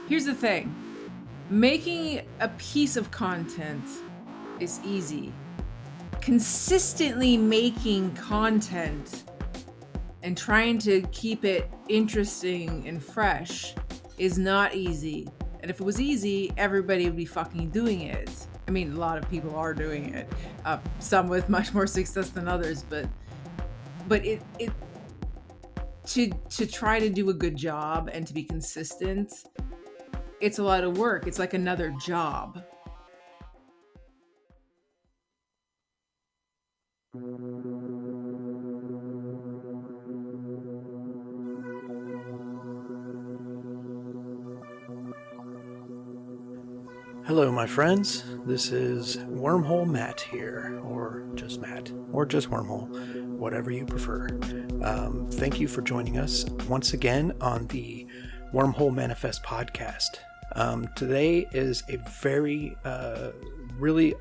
Here's the thing. Making a piece of content is easy. Consistently making content and trying to keep it interesting and fresh is not easy. And if it was easy, everybody would be fucking doing it. I mean, a lot of people are doing it. Some with much more success than others, but it to try to do a good job and to be consistent, it's a lot of work. It's like another job. Hello, my friends. This is Wormhole Matt here, or just Matt, or just Wormhole, whatever you prefer. Thank you for joining us once again on the Wormhole Manifest Podcast. Today is a very, really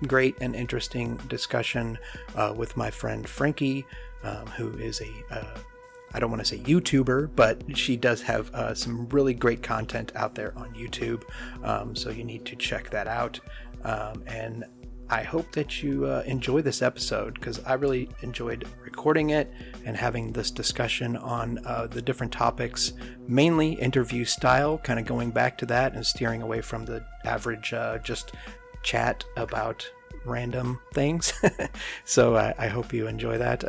great and interesting discussion with my friend Frankie, who is I don't want to say YouTuber, but she does have some really great content out there on YouTube. So you need to check that out. And I hope that you enjoy this episode, because I really enjoyed recording it and having this discussion on the different topics, mainly interview style, kind of going back to that and steering away from the average just chat about random things. So I hope you enjoy that.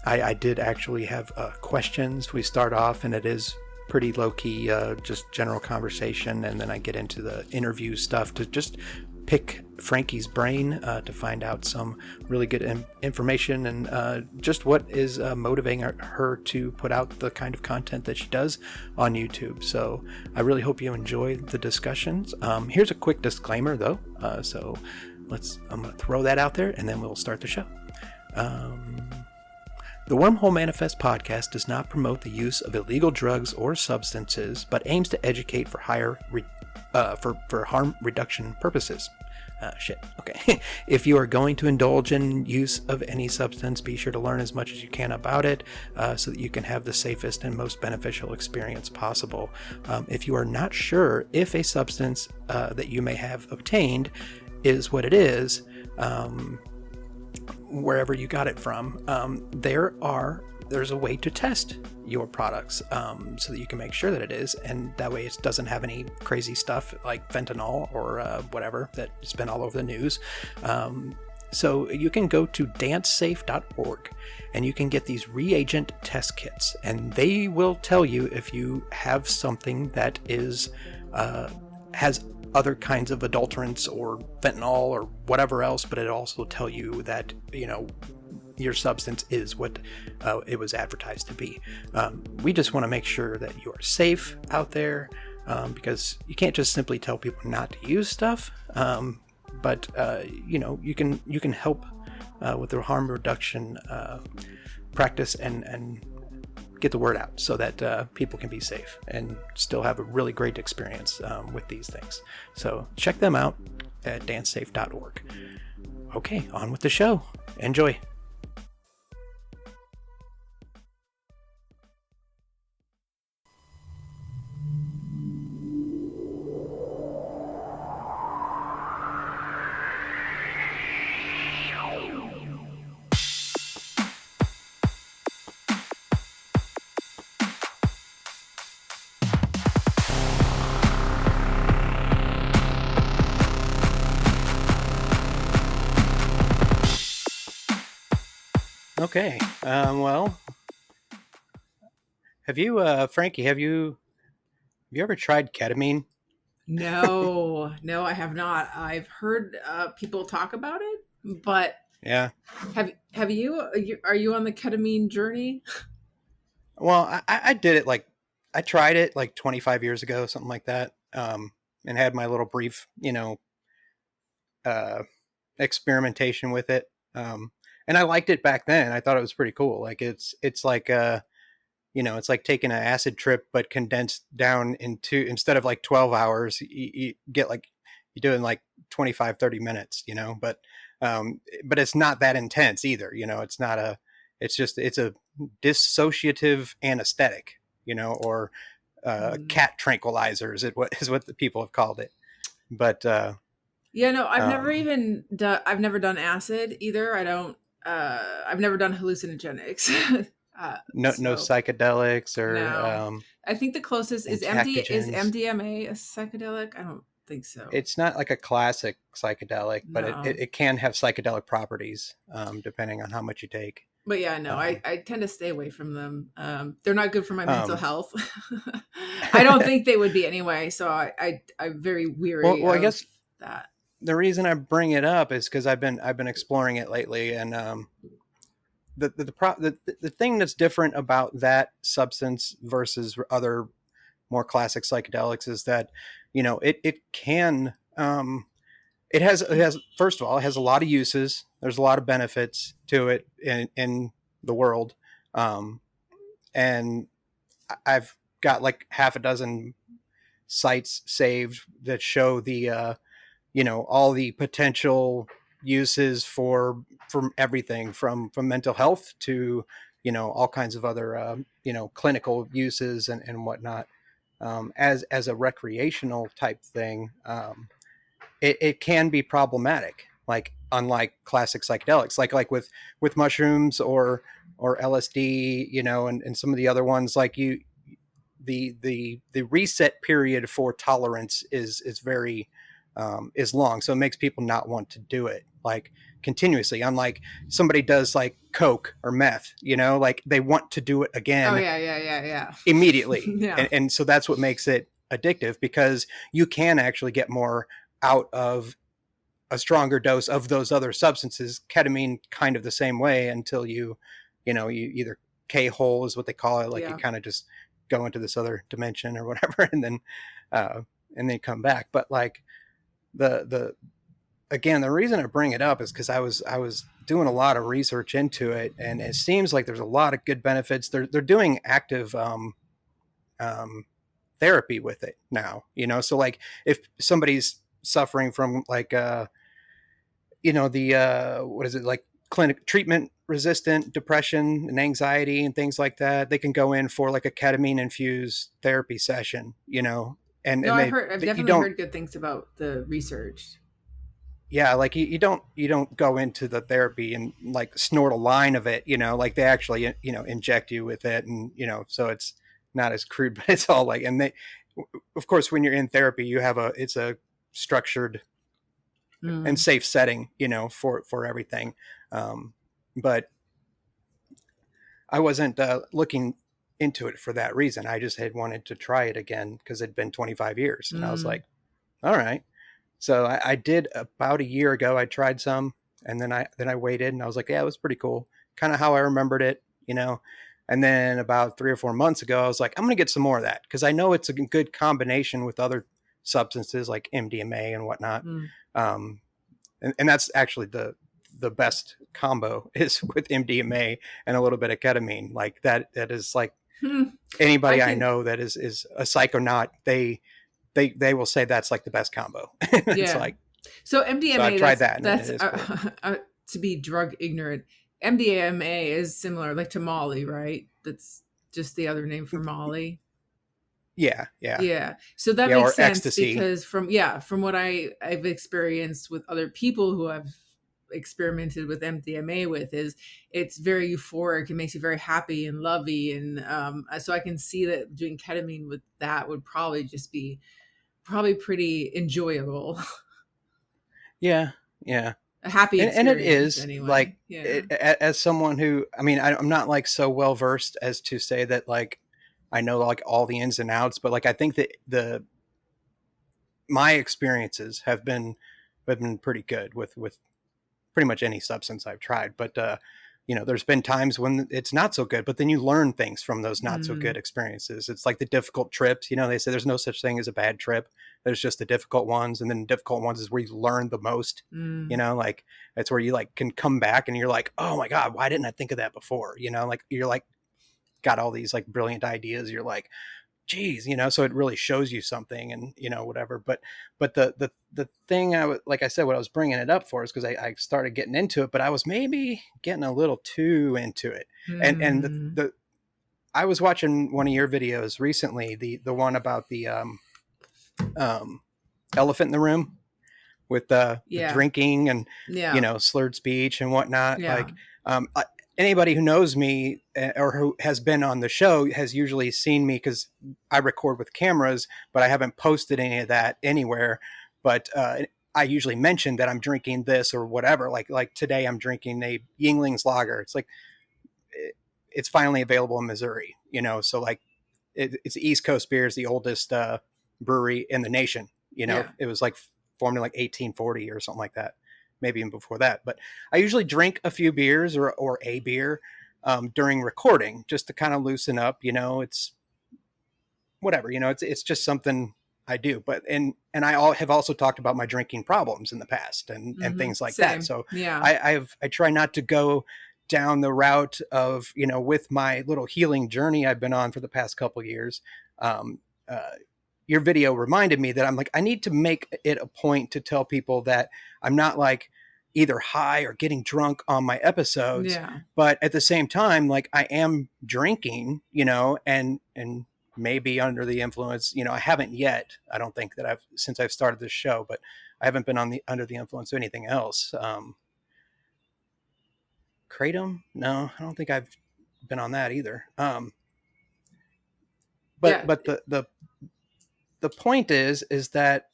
I did actually have questions. We start off, and it is pretty low-key, just general conversation, and then I get into the interview stuff to just pick Frankie's brain to find out some really good information and just what is motivating her to put out the kind of content that she does on YouTube. So I really hope you enjoy the discussions. Here's a quick disclaimer, though. So I'm going to throw that out there, and then we'll start the show. The Wormhole Manifest Podcast does not promote the use of illegal drugs or substances, but aims to educate for for harm reduction purposes. Okay. If you are going to indulge in use of any substance, be sure to learn as much as you can about it so that you can have the safest and most beneficial experience possible. If you are not sure if a substance that you may have obtained is what it is, wherever you got it from, there's a way to test your products so that you can make sure that it is, and that way it doesn't have any crazy stuff like fentanyl or whatever that's been all over the news. So you can go to dancesafe.org and you can get these reagent test kits, and they will tell you if you have something that is has other kinds of adulterants or fentanyl or whatever else, but it also tell you that, your substance is what it was advertised to be. We just want to make sure that you are safe out there, because you can't just simply tell people not to use stuff, but you can help with the harm reduction practice and get the word out so that people can be safe and still have a really great experience with these things. So check them out at dancesafe.org. Okay, on with the show. Enjoy. Okay. Well, have you, Frankie? Have you ever tried ketamine? No, I have not. I've heard people talk about it, but Yeah. have you? Are you on the ketamine journey? Well, I did it I tried it like 25 years ago, something like that, and had my little brief, experimentation with it. And I liked it back then. I thought it was pretty cool. Like it's like it's like taking an acid trip but condensed down into, instead of like 12 hours, you get like you do it in like 25, 30 minutes, but it's not that intense either. It's not it's a dissociative anesthetic, or cat tranquilizers. Is what the people have called it. But yeah, no, I've never done acid either. I've never done hallucinogenics. no So psychedelics or no, I think the closest is entheogens. MDMA a psychedelic? I don't think so. It's not like a classic psychedelic, but No. it can have psychedelic properties depending on how much you take. But yeah, no, I tend to stay away from them. They're not good for my mental health. I don't think they would be anyway. So I'm very weary well, I of guess that. the reason I bring it up is because I've been exploring it lately, and the thing that's different about that substance versus other more classic psychedelics is that, you know, it can it has first of all, it has a lot of uses. There's a lot of benefits to it in the world, and I've got like half a dozen sites saved that show the you know, all the potential uses from everything from mental health to, you know, all kinds of other you know, clinical uses and whatnot. As a recreational type thing, it can be problematic, like unlike classic psychedelics, like with mushrooms or LSD, you know, and some of the other ones, like the reset period for tolerance is very is long, so it makes people not want to do it like continuously. Unlike somebody does like coke or meth, you know, like they want to do it Oh again yeah. immediately, Yeah. and so that's what makes it addictive, because you can actually get more out of a stronger dose of those other substances. Ketamine kind of the same way, until you know, you either K-hole is what they call it, like you Yeah. kind of just go into this other dimension or whatever, uh and then come back. But like the again, the reason I bring it up is because I was doing a lot of research into it, and it seems like there's a lot of good benefits. They're doing active um, therapy with it now, you know. So like if somebody's suffering from like you know, the what is it, like clinic treatment resistant depression and anxiety and things like that, they can go in for like a ketamine infused therapy session, you know, No, and I've you definitely don't, heard good things about the research. yeah, like you don't go into the therapy and like snort a line of it, you know, like they actually, you know, inject you with it, and you know, so it's not as crude, but it's all like, and they, of course, when you're in therapy, you have it's a structured and Mm. safe setting, you know, for everything. But I wasn't looking into it for that reason. I just had wanted to try it again because it'd been 25 years, and I was Mm. like, all right. So I did about a year ago. I tried some, and then I waited, and I was like, yeah, it was pretty cool, kind of how I remembered it, you know. And then about 3 or 4 months ago, I was like, I'm gonna get some more of that, because I know it's a good combination with other substances like MDMA and whatnot. Mm. Um, and that's actually the best combo is with MDMA and a little bit of ketamine. Like that is like Hmm. I anybody I can, know that is a psychonaut, they will say that's like the best combo. It's yeah. like, So so I've MDMA, tried that, and it that's is cool. to be drug ignorant. MDMA is similar, like to Molly, right? That's just the other name for Molly. Yeah, yeah, Yeah. So that yeah. makes Or sense ecstasy. because from what I've experienced with other people who have experimented with MDMA with, is it's very euphoric. It makes you very happy and lovey. And so I can see that doing ketamine with that would probably just be probably pretty enjoyable. Yeah, yeah. A happy And it experience is like anyway. Yeah. it, as someone who, I mean, I'm not like so well versed as to say that like I know like all the ins and outs, but like I think that the my experiences have been pretty good with pretty much any substance I've tried. But you know, there's been times when it's not so good, but then you learn things from those not so Mm, good experiences. It's like the difficult trips. You know, they say there's no such thing as a bad trip. There's just the difficult ones, and then the difficult ones is where you learn the most. You mm. know, like that's where you like can come back and you're like, oh my god, why didn't I think of that before? You know, like you're like got all these like brilliant ideas. You're like, geez, you know, so it really shows you something, and you know, whatever. But the thing I would, like I said, what I was bringing it up for is because I started getting into it, but I was maybe getting a little too into it. And Mm. the I was watching one of your videos recently, the one about the elephant in the room with the drinking and slurred speech and whatnot. Like anybody who knows me or who has been on the show has usually seen me, because I record with cameras, but I haven't posted any of that anywhere. But I usually mention that I'm drinking this or whatever. Like today I'm drinking a Yingling's lager. It's like it's finally available in Missouri, so like it's East Coast beer, is the oldest brewery in the nation. It was like formed in like 1840 or something like that, maybe even before that. But I usually drink a few beers or a beer during recording, just to kind of loosen up. It's whatever. It's just something I do. But and I have also talked about my drinking problems in the past and things like that. So I try not to go down the route of, with my little healing journey I've been on for the past couple of years. Your video reminded me that I'm like, I need to make it a point to tell people that I'm not like either high or getting drunk on my episodes, but at the same time, like I am drinking, and maybe under the influence, I haven't yet. I don't think that since I've started this show, but I haven't been under the influence of anything else. Kratom? No, I don't think I've been on that either. But the point is that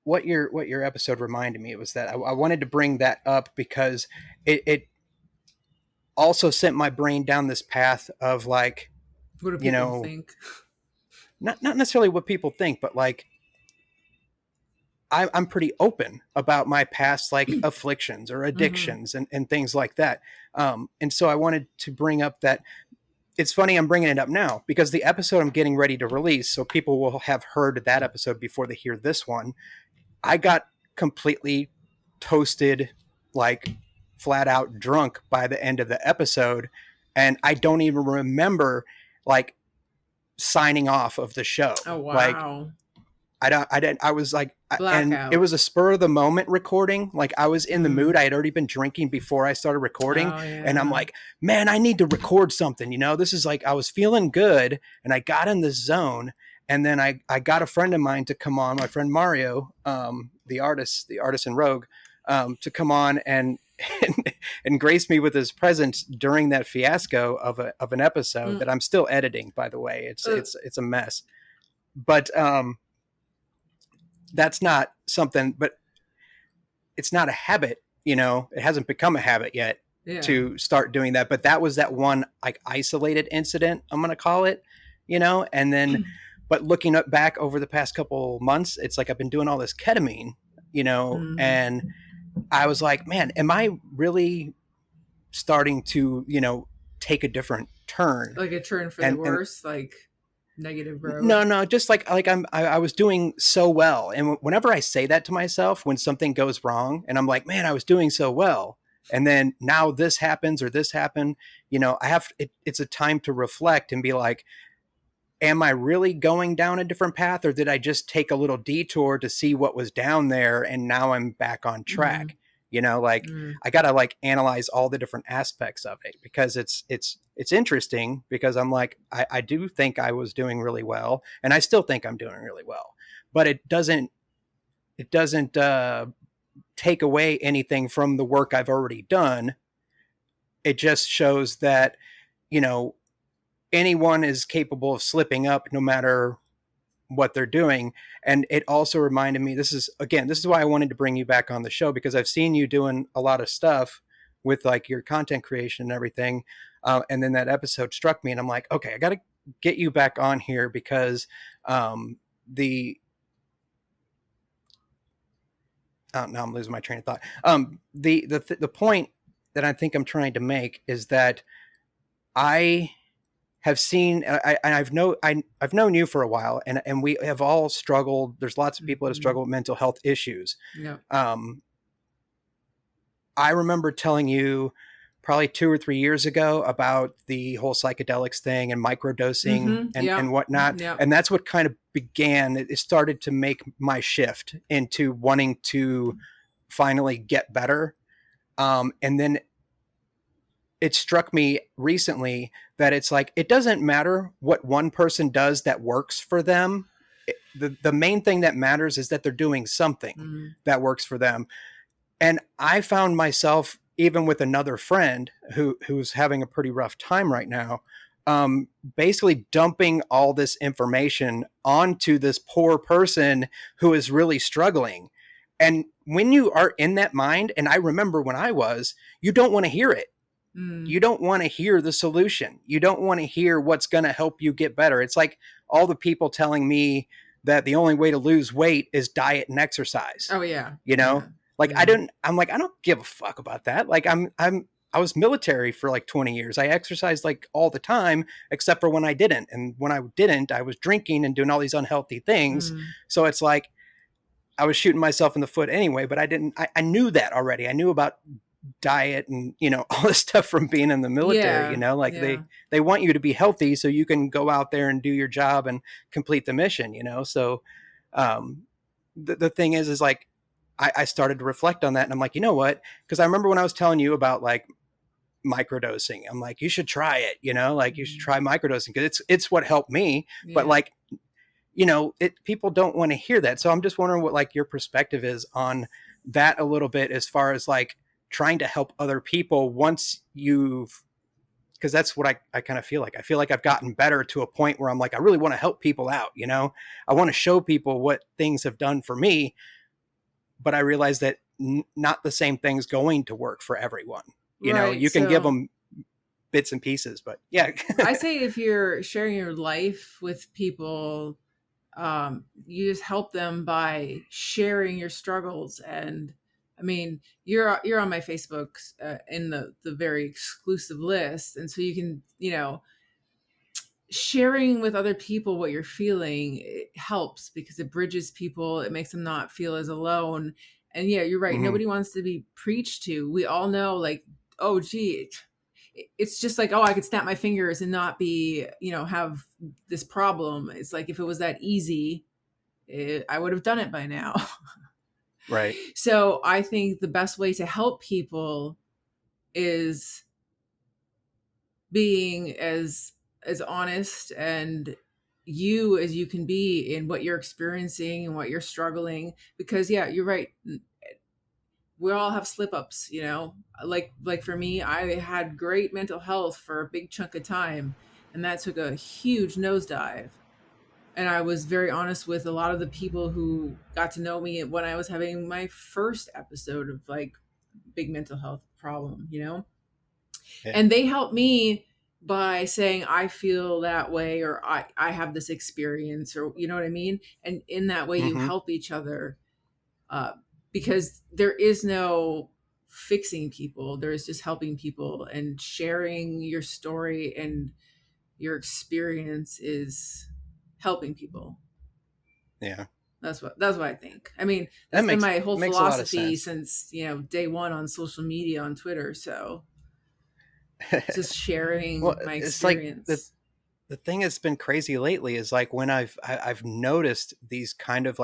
what your episode reminded me was that I wanted to bring that up because it also sent my brain down this path of like, what do people think? Not necessarily what people think, but like I'm pretty open about my past like afflictions or addictions and things like that. And so I wanted to bring up that it's funny I'm bringing it up now because the episode I'm getting ready to release, so people will have heard that episode before they hear this one. I got completely toasted, like flat out drunk by the end of the episode. And I don't even remember like signing off of the show. Oh, wow. Like, I was like, Blackout. And it was a spur of the moment recording. Like I was in the mood. I had already been drinking before I started recording. And I'm like, man, I need to record something. This is like, I was feeling good and I got in the zone. And then I got a friend of mine to come on, my friend Mario, the artist in Rogue, to come on and grace me with his presence during that fiasco of an episode that I'm still editing, by the way. It's a mess. But that's not something, but it's not a habit, it hasn't become a habit yet to start doing that. But that was that one like isolated incident, I'm going to call it, and then, but looking back over the past couple months, it's like, I've been doing all this ketamine, and I was like, man, am I really starting to, take a different turn? Like a turn for the worse, like negative growth? No, just like I was doing so well. And whenever I say that to myself, when something goes wrong and I'm like, man, I was doing so well, and then now this happens or this happened, it's a time to reflect and be like, am I really going down a different path, or did I just take a little detour to see what was down there and now I'm back on track? I got to like analyze all the different aspects of it, because it's interesting, because I'm like, I do think I was doing really well, and I still think I'm doing really well, but it doesn't take away anything from the work I've already done. It just shows that, anyone is capable of slipping up no matter what they're doing. And it also reminded me, this is why I wanted to bring you back on the show, because I've seen you doing a lot of stuff with like your content creation and everything. And then that episode struck me and I'm like, okay, I got to get you back on here, because now I'm losing my train of thought. The point that I think I'm trying to make is that I have seen, I've known you for a while, and we have all struggled. There's lots of people that have struggled with mental health issues. Yeah. I remember telling you probably 2 or 3 years ago about the whole psychedelics thing and microdosing and whatnot. Yeah. And that's what kind of began. It started to make my shift into wanting to finally get better. And then it struck me recently that it's like, it doesn't matter what one person does that works for them. The main thing that matters is that they're doing something Mm. that works for them. And I found myself, even with another friend who's having a pretty rough time right now, basically dumping all this information onto this poor person who is really struggling. And when you are in that mind, and I remember when I was, you don't want to hear it. You don't want to hear the solution. You don't want to hear what's going to help you get better. It's like all the people telling me that the only way to lose weight is diet and exercise. Oh yeah. You know, yeah. like yeah. I'm like, I don't give a fuck about that. Like I was military for like 20 years. I exercised like all the time, except for when I didn't. And when I didn't, I was drinking and doing all these unhealthy things. So it's like, I was shooting myself in the foot anyway, but I knew that already. I knew about diet and, you know, all this stuff from being in the military, Yeah, you know, like yeah. they want you to be healthy so you can go out there and do your job and complete the mission, you know? So, the thing is like, I started to reflect on that and I'm like, you know what? Cause I remember when I was telling you about like microdosing, I'm like, you should try it, you know, like you should try microdosing because it's what helped me. Yeah. But like, you know, people don't want to hear that. So I'm just wondering what like your perspective is on that a little bit, as far as like trying to help other people once you've, because that's what I kind of feel like. I feel like I've gotten better to a point where I'm like, I really want to help people out. You know, I want to show people what things have done for me, but I realize that not the same thing's going to work for everyone. You know, you can give them bits and pieces, but yeah. I say if you're sharing your life with people, you just help them by sharing your struggles. And I mean, you're on my Facebook in the very exclusive list, and so you can, you know, sharing with other people what you're feeling, it helps because it bridges people. It makes them not feel as alone. And yeah, you're right. Mm-hmm. Nobody wants to be preached to. We all know, like, oh, gee, it's just like, oh, I could snap my fingers and not be, you know, have this problem. It's like, if it was that easy, I would have done it by now. Right. So I think the best way to help people is being as honest and you as you can be in what you're experiencing and what you're struggling. Because yeah, you're right. We all have slip ups, you know, like for me, I had great mental health for a big chunk of time, and that took a huge nosedive. And I was very honest with a lot of the people who got to know me when I was having my first episode of like big mental health problem, you know? Yeah. And they helped me by saying, I feel that way, or I have this experience, or, you know what I mean? And in that way, you help each other, because there is no fixing people. There is just helping people, and sharing your story and your experience is helping people. Yeah. That's what I think. I mean, that's been my whole philosophy since, you know, day one on social media, on Twitter. So just sharing my experience. It's like the thing that's been crazy lately is like when I've noticed these kind of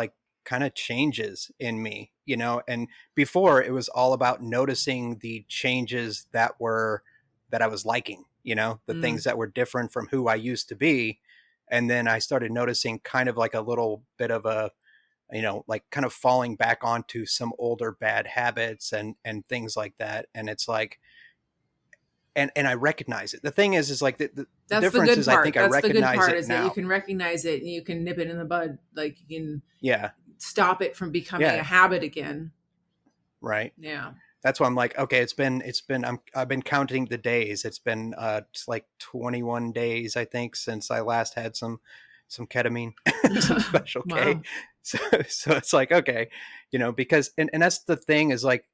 changes in me, you know, and before it was all about noticing the changes that I was liking, you know, the things that were different from who I used to be. And then I started noticing kind of like a little bit of a, you know, like kind of falling back onto some older bad habits and things like that. And it's like, and I recognize it. The thing is like the difference is I think I recognize it now. That you can recognize it and you can nip it in the bud. Like you can stop it from becoming a habit again. Right. Yeah. That's why I'm like, okay, I've been counting the days. It's been it's like 21 days, I think, since I last had some ketamine, some special K. Wow. So it's like, okay, you know, because, and that's the thing is like,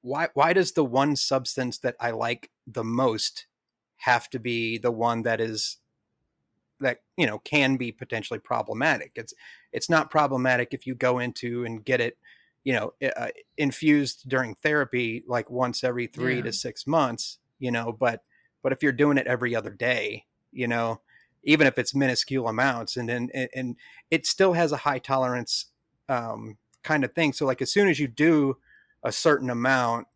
why does the one substance that I like the most have to be the one that, you know, can be potentially problematic? It's not problematic if you go into and get it, you know, infused during therapy, like once every 3 to 6 months, you know, but if you're doing it every other day, you know, even if it's minuscule amounts, and then, and it still has a high tolerance kind of thing. So like as soon as you do a certain amount,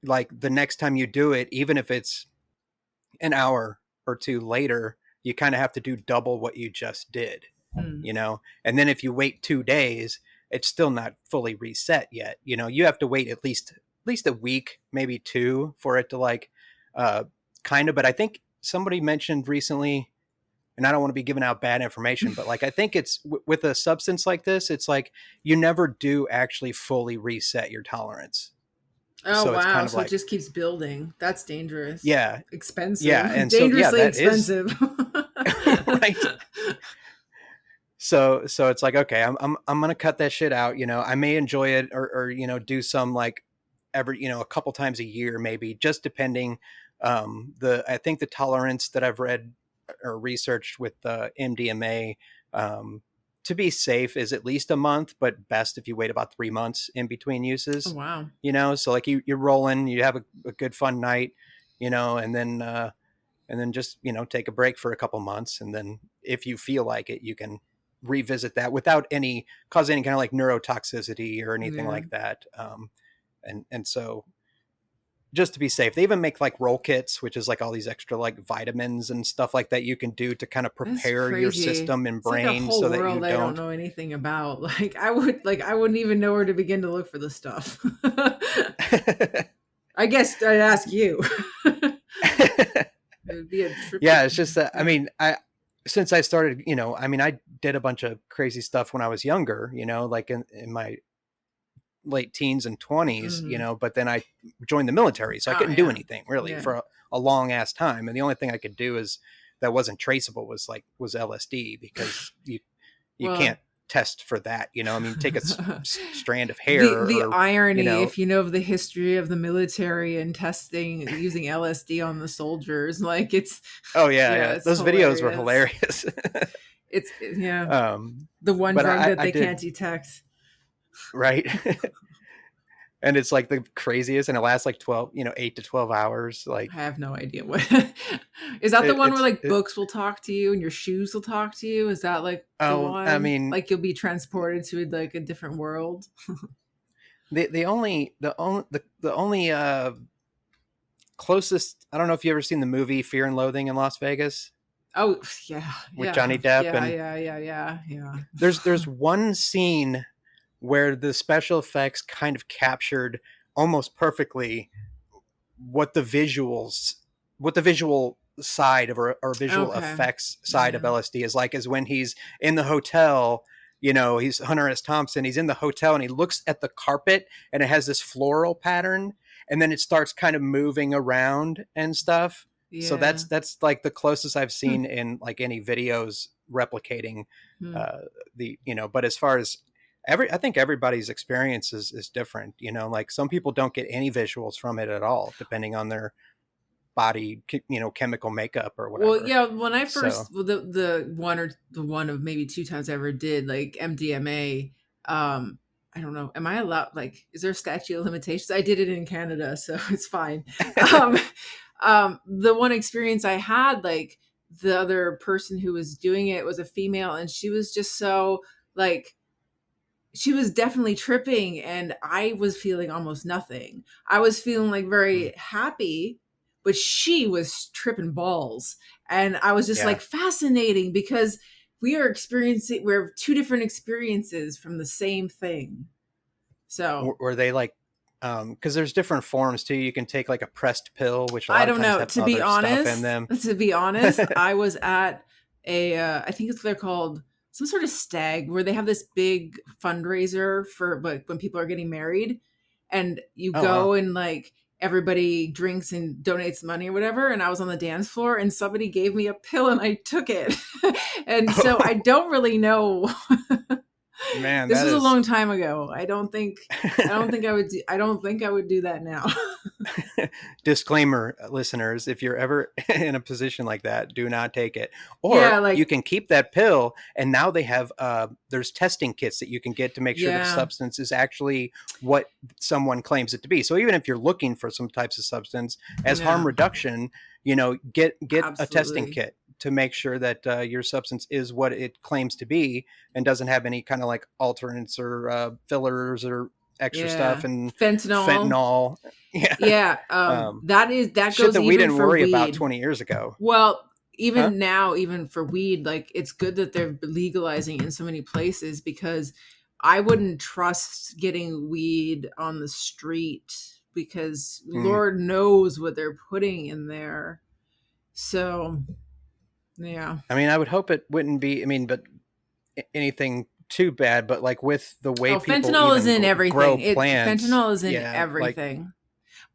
like the next time you do it, even if it's an hour or two later, you kind of have to do double what you just did, Hmm. you know? And then if you wait 2 days, it's still not fully reset yet. You know, you have to wait at least a week, maybe two, for it to like kind of. But I think somebody mentioned recently, and I don't want to be giving out bad information, but like I think it's with a substance like this, it's like you never do actually fully reset your tolerance. Oh So it's wow! kind of So it like, just keeps building. That's dangerous. yeah, yeah. Expensive. And so, yeah, Dangerously that is expensive. right. So it's like, okay, I'm going to cut that shit out. You know, I may enjoy it or, you know, do some like every, you know, a couple times a year, maybe, just depending. I think the tolerance that I've read or researched with MDMA, to be safe, is at least a month, but best if you wait about 3 months in between Oh uses, wow. you know? So like you're rolling, you have a good fun night, you know, and then just, you know, take a break for a couple months. And then if you feel like it, you can revisit that without cause any kind of like neurotoxicity or anything Yeah. like that. And so just to be safe, they even make like roll kits, which is like all these extra like vitamins and stuff like that you can do to kind of That's prepare your crazy. system and It's like a brain whole so that you world I don't don't. know anything about. Like I wouldn't even know where to begin to look for the stuff. I guess I'd ask you. It would be a trippy. Yeah, it's just that, I Yeah. mean, since I started, you know, I mean, I did a bunch of crazy stuff when I was younger, you know, like in my late teens and 20s, you Hmm. know, but then I joined the military, so I Oh couldn't do yeah. anything really Yeah. for a long ass time. And the only thing I could do is that wasn't traceable was LSD, because you Well, can't test for that, you know. I mean, take a strand of hair the or, you irony, know. if you know of the history of the military and testing using LSD on the soldiers, like it's Oh yeah, yeah, yeah, it's those videos were hilarious. hilarious. It's yeah, um the one but drug that I they can't did, detect. right. And it's like the craziest, and it lasts like 12, you know, 8 to 12 hours, I like have no idea what is that the one where like it. books will talk to you and your shoes will talk to you? Is that like the Oh, I one? mean, Like you'll be transported to like a different world? the only closest, I don't know if you ever seen the movie Fear and Loathing in Las Vegas Oh yeah, with Johnny Depp. And yeah. there's one scene where the special effects kind of captured almost perfectly what the visuals, what the visual side of, or visual Okay. effects side of Yeah. LSD is like, is when he's in the hotel, you know, he's Hunter S. Thompson, he's in the hotel and he looks at the carpet and it has this floral pattern, and then it starts kind of moving around and stuff. So Yeah. that's like the closest I've Hmm. seen in like any videos replicating Hmm. uh the, you know. But as far as I think everybody's experience is different, you know. Like some people don't get any visuals from it at all, depending on their body, you know, chemical makeup or Well, whatever. yeah, when I So first well, the one of maybe two times I ever did like MDMA, I don't know, am I allowed like is there a statute of limitations? I did it in Canada, so it's fine. Um the one experience I had, like the other person who was doing it was a female and she was just so like she was definitely tripping and I was feeling almost nothing. I was feeling like mm, very happy, but she was tripping balls. And I was just yeah. like fascinating because we're two different experiences from the same thing. So Were they like, because there's different forms too. You can take like a pressed pill, which a I lot of don't times know. have other stuff in them. To be honest, I was at I think they're called some sort of stag where they have this big fundraiser for like when people are getting married, and you Oh wow. go and like everybody drinks and donates money or whatever. And I was on the dance floor, and somebody gave me a pill, and I took it, and so I don't really know. Man, This that was a is. long time ago. I don't think I would I don't think I would do that now. Disclaimer, listeners, if you're ever in a position like that, do not take it. Yeah, Or you like can keep that pill, and now they have there's testing kits that you can get to make sure the yeah. substance is actually what someone claims it to be. So even if you're looking for some types of substance as harm Yeah, reduction, you know, get a testing absolutely. kit to make sure that your substance is what it claims to be and doesn't have any kind of like alterants or fillers or extra Yeah. stuff and Fentanyl. fentanyl. Yeah. Yeah. That Shit goes that we even didn't for worry about weed. 20 years ago. Well, Huh? even now, even for weed, like it's good that they're legalizing in so many places, because I wouldn't trust getting weed on the street, because Mm. Lord knows what they're putting in there. So, yeah. I mean, I would hope it wouldn't be, I mean, but anything too bad, but like with the way Oh, people fentanyl is even in grow everything. plants. Fentanyl is in Yeah. Like, everything.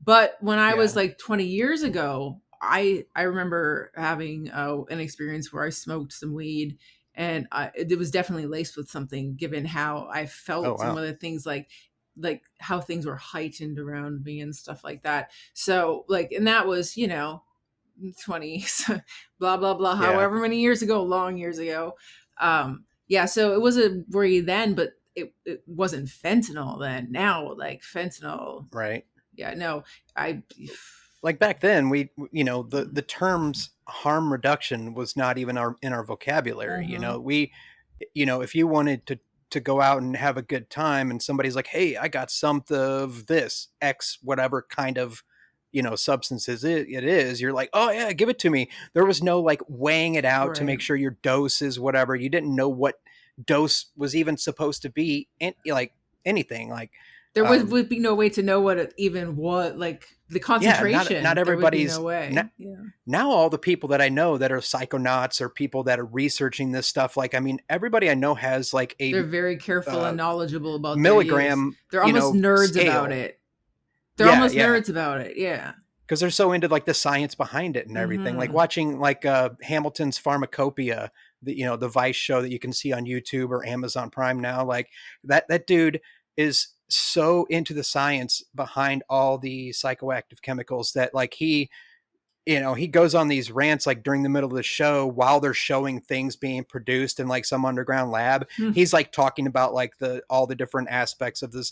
But when I was yeah. like 20 years ago, I remember having an experience where I smoked some weed, and it was definitely laced with something, given how I Oh, felt, some wow. of the things, like how things were heightened around me and stuff like that. So like, and that was 20s, blah blah blah, Yeah. however many years ago, long years ago. Yeah, so it was a worry then, but it wasn't fentanyl then. Now, like fentanyl, Right. yeah, no, I Like back then, the terms harm reduction was not even in our vocabulary. Mhm. If you wanted to go out and have a good time and somebody's like, hey, I got some of this X, whatever kind of, substances it is, you're like, oh yeah, give it to me. There was no like weighing it out to Right. make sure your dose is whatever. You didn't know what dose was even supposed to be, and like anything like, There um, would be no way to know what it even was, like the yeah, not concentration. There would be no everybody's way. Yeah. now all the people that I know that are psychonauts or people that are researching this stuff, like, I mean, everybody I know has like a They're very careful uh, and knowledgeable about their use. milligram, They're almost nerds about scale. it. They're Yeah, almost yeah. nerds about it. Yeah. Because they're so into like the science behind it and everything. Like Mhm. watching like Hamilton's Pharmacopoeia, the Vice show that you can see on YouTube or Amazon Prime now. Like that dude is so into the science behind all the psychoactive chemicals that like he goes on these rants like during the middle of the show while they're showing things being produced in like some underground lab. Hmm. He's like talking about like all the different aspects of this,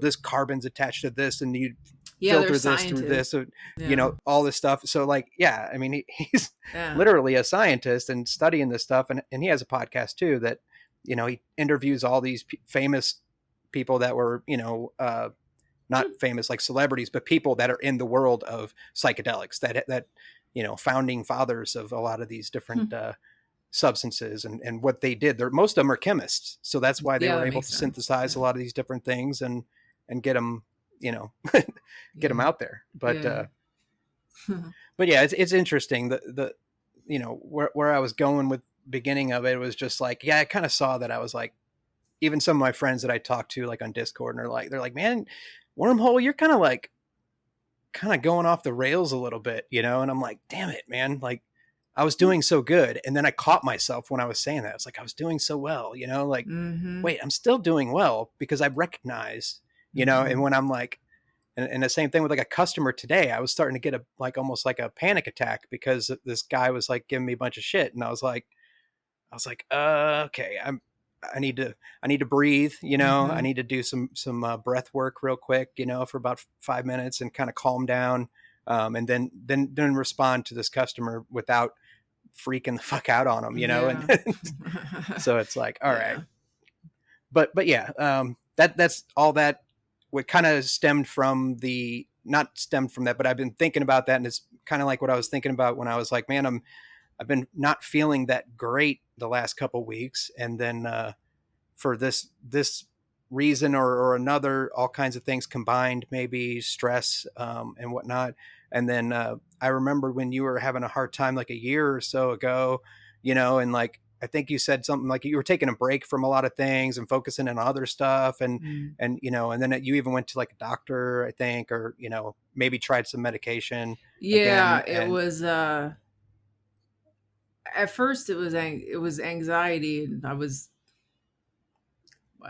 this carbon's attached to this and you Yeah, they're filter this through scientists. this, so, Yeah. all this stuff. So like, yeah, I mean, he's Yeah. literally a scientist and studying this stuff. And he has a podcast too that, he interviews all these famous people that were, not famous like celebrities, but people that are in the world of psychedelics that founding fathers of a lot of these different substances and what they did. Most of them are chemists, so that's why they Yeah, were that able makes to sense. synthesize a Yeah. lot of these different things and get them, get them Yeah. out there. But Yeah. but yeah, it's interesting. The where I was going with beginning of it was just like, yeah, I kind of saw that. I was like, even some of my friends that I talk to like on Discord and they're like, man, Wormhole, you're kind of going off the rails a little bit, and I'm like, damn it, man, like I was doing so good, and then I caught myself when I was saying that. It's like I was doing so well, like, Mm-hmm. wait, I'm still doing well because I recognize, and when I'm like, and the same thing with like a customer today, I was starting to get almost like a panic attack because this guy was like giving me a bunch of shit, and I was like, okay, I need to breathe, I Mm-hmm. need to do some breath work real quick, for about 5 minutes and kind of calm down. And then respond to this customer without freaking the fuck out on them, and Yeah. so it's like, all right, Yeah. but yeah, that's all that what kind of stemmed from not stemmed from that, but I've been thinking about that. And it's kind of like what I was thinking about when I was like, man, I've been not feeling that great the last couple weeks. And then, for this reason or another, all kinds of things combined, maybe stress, and whatnot. And then, I remember when you were having a hard time, like a year or so ago, and like, I think you said something like you were taking a break from a lot of things and focusing on other stuff. Mm. And then you even went to like a doctor, I think, or, maybe tried some medication Yeah, again. it And was at first it was anxiety, and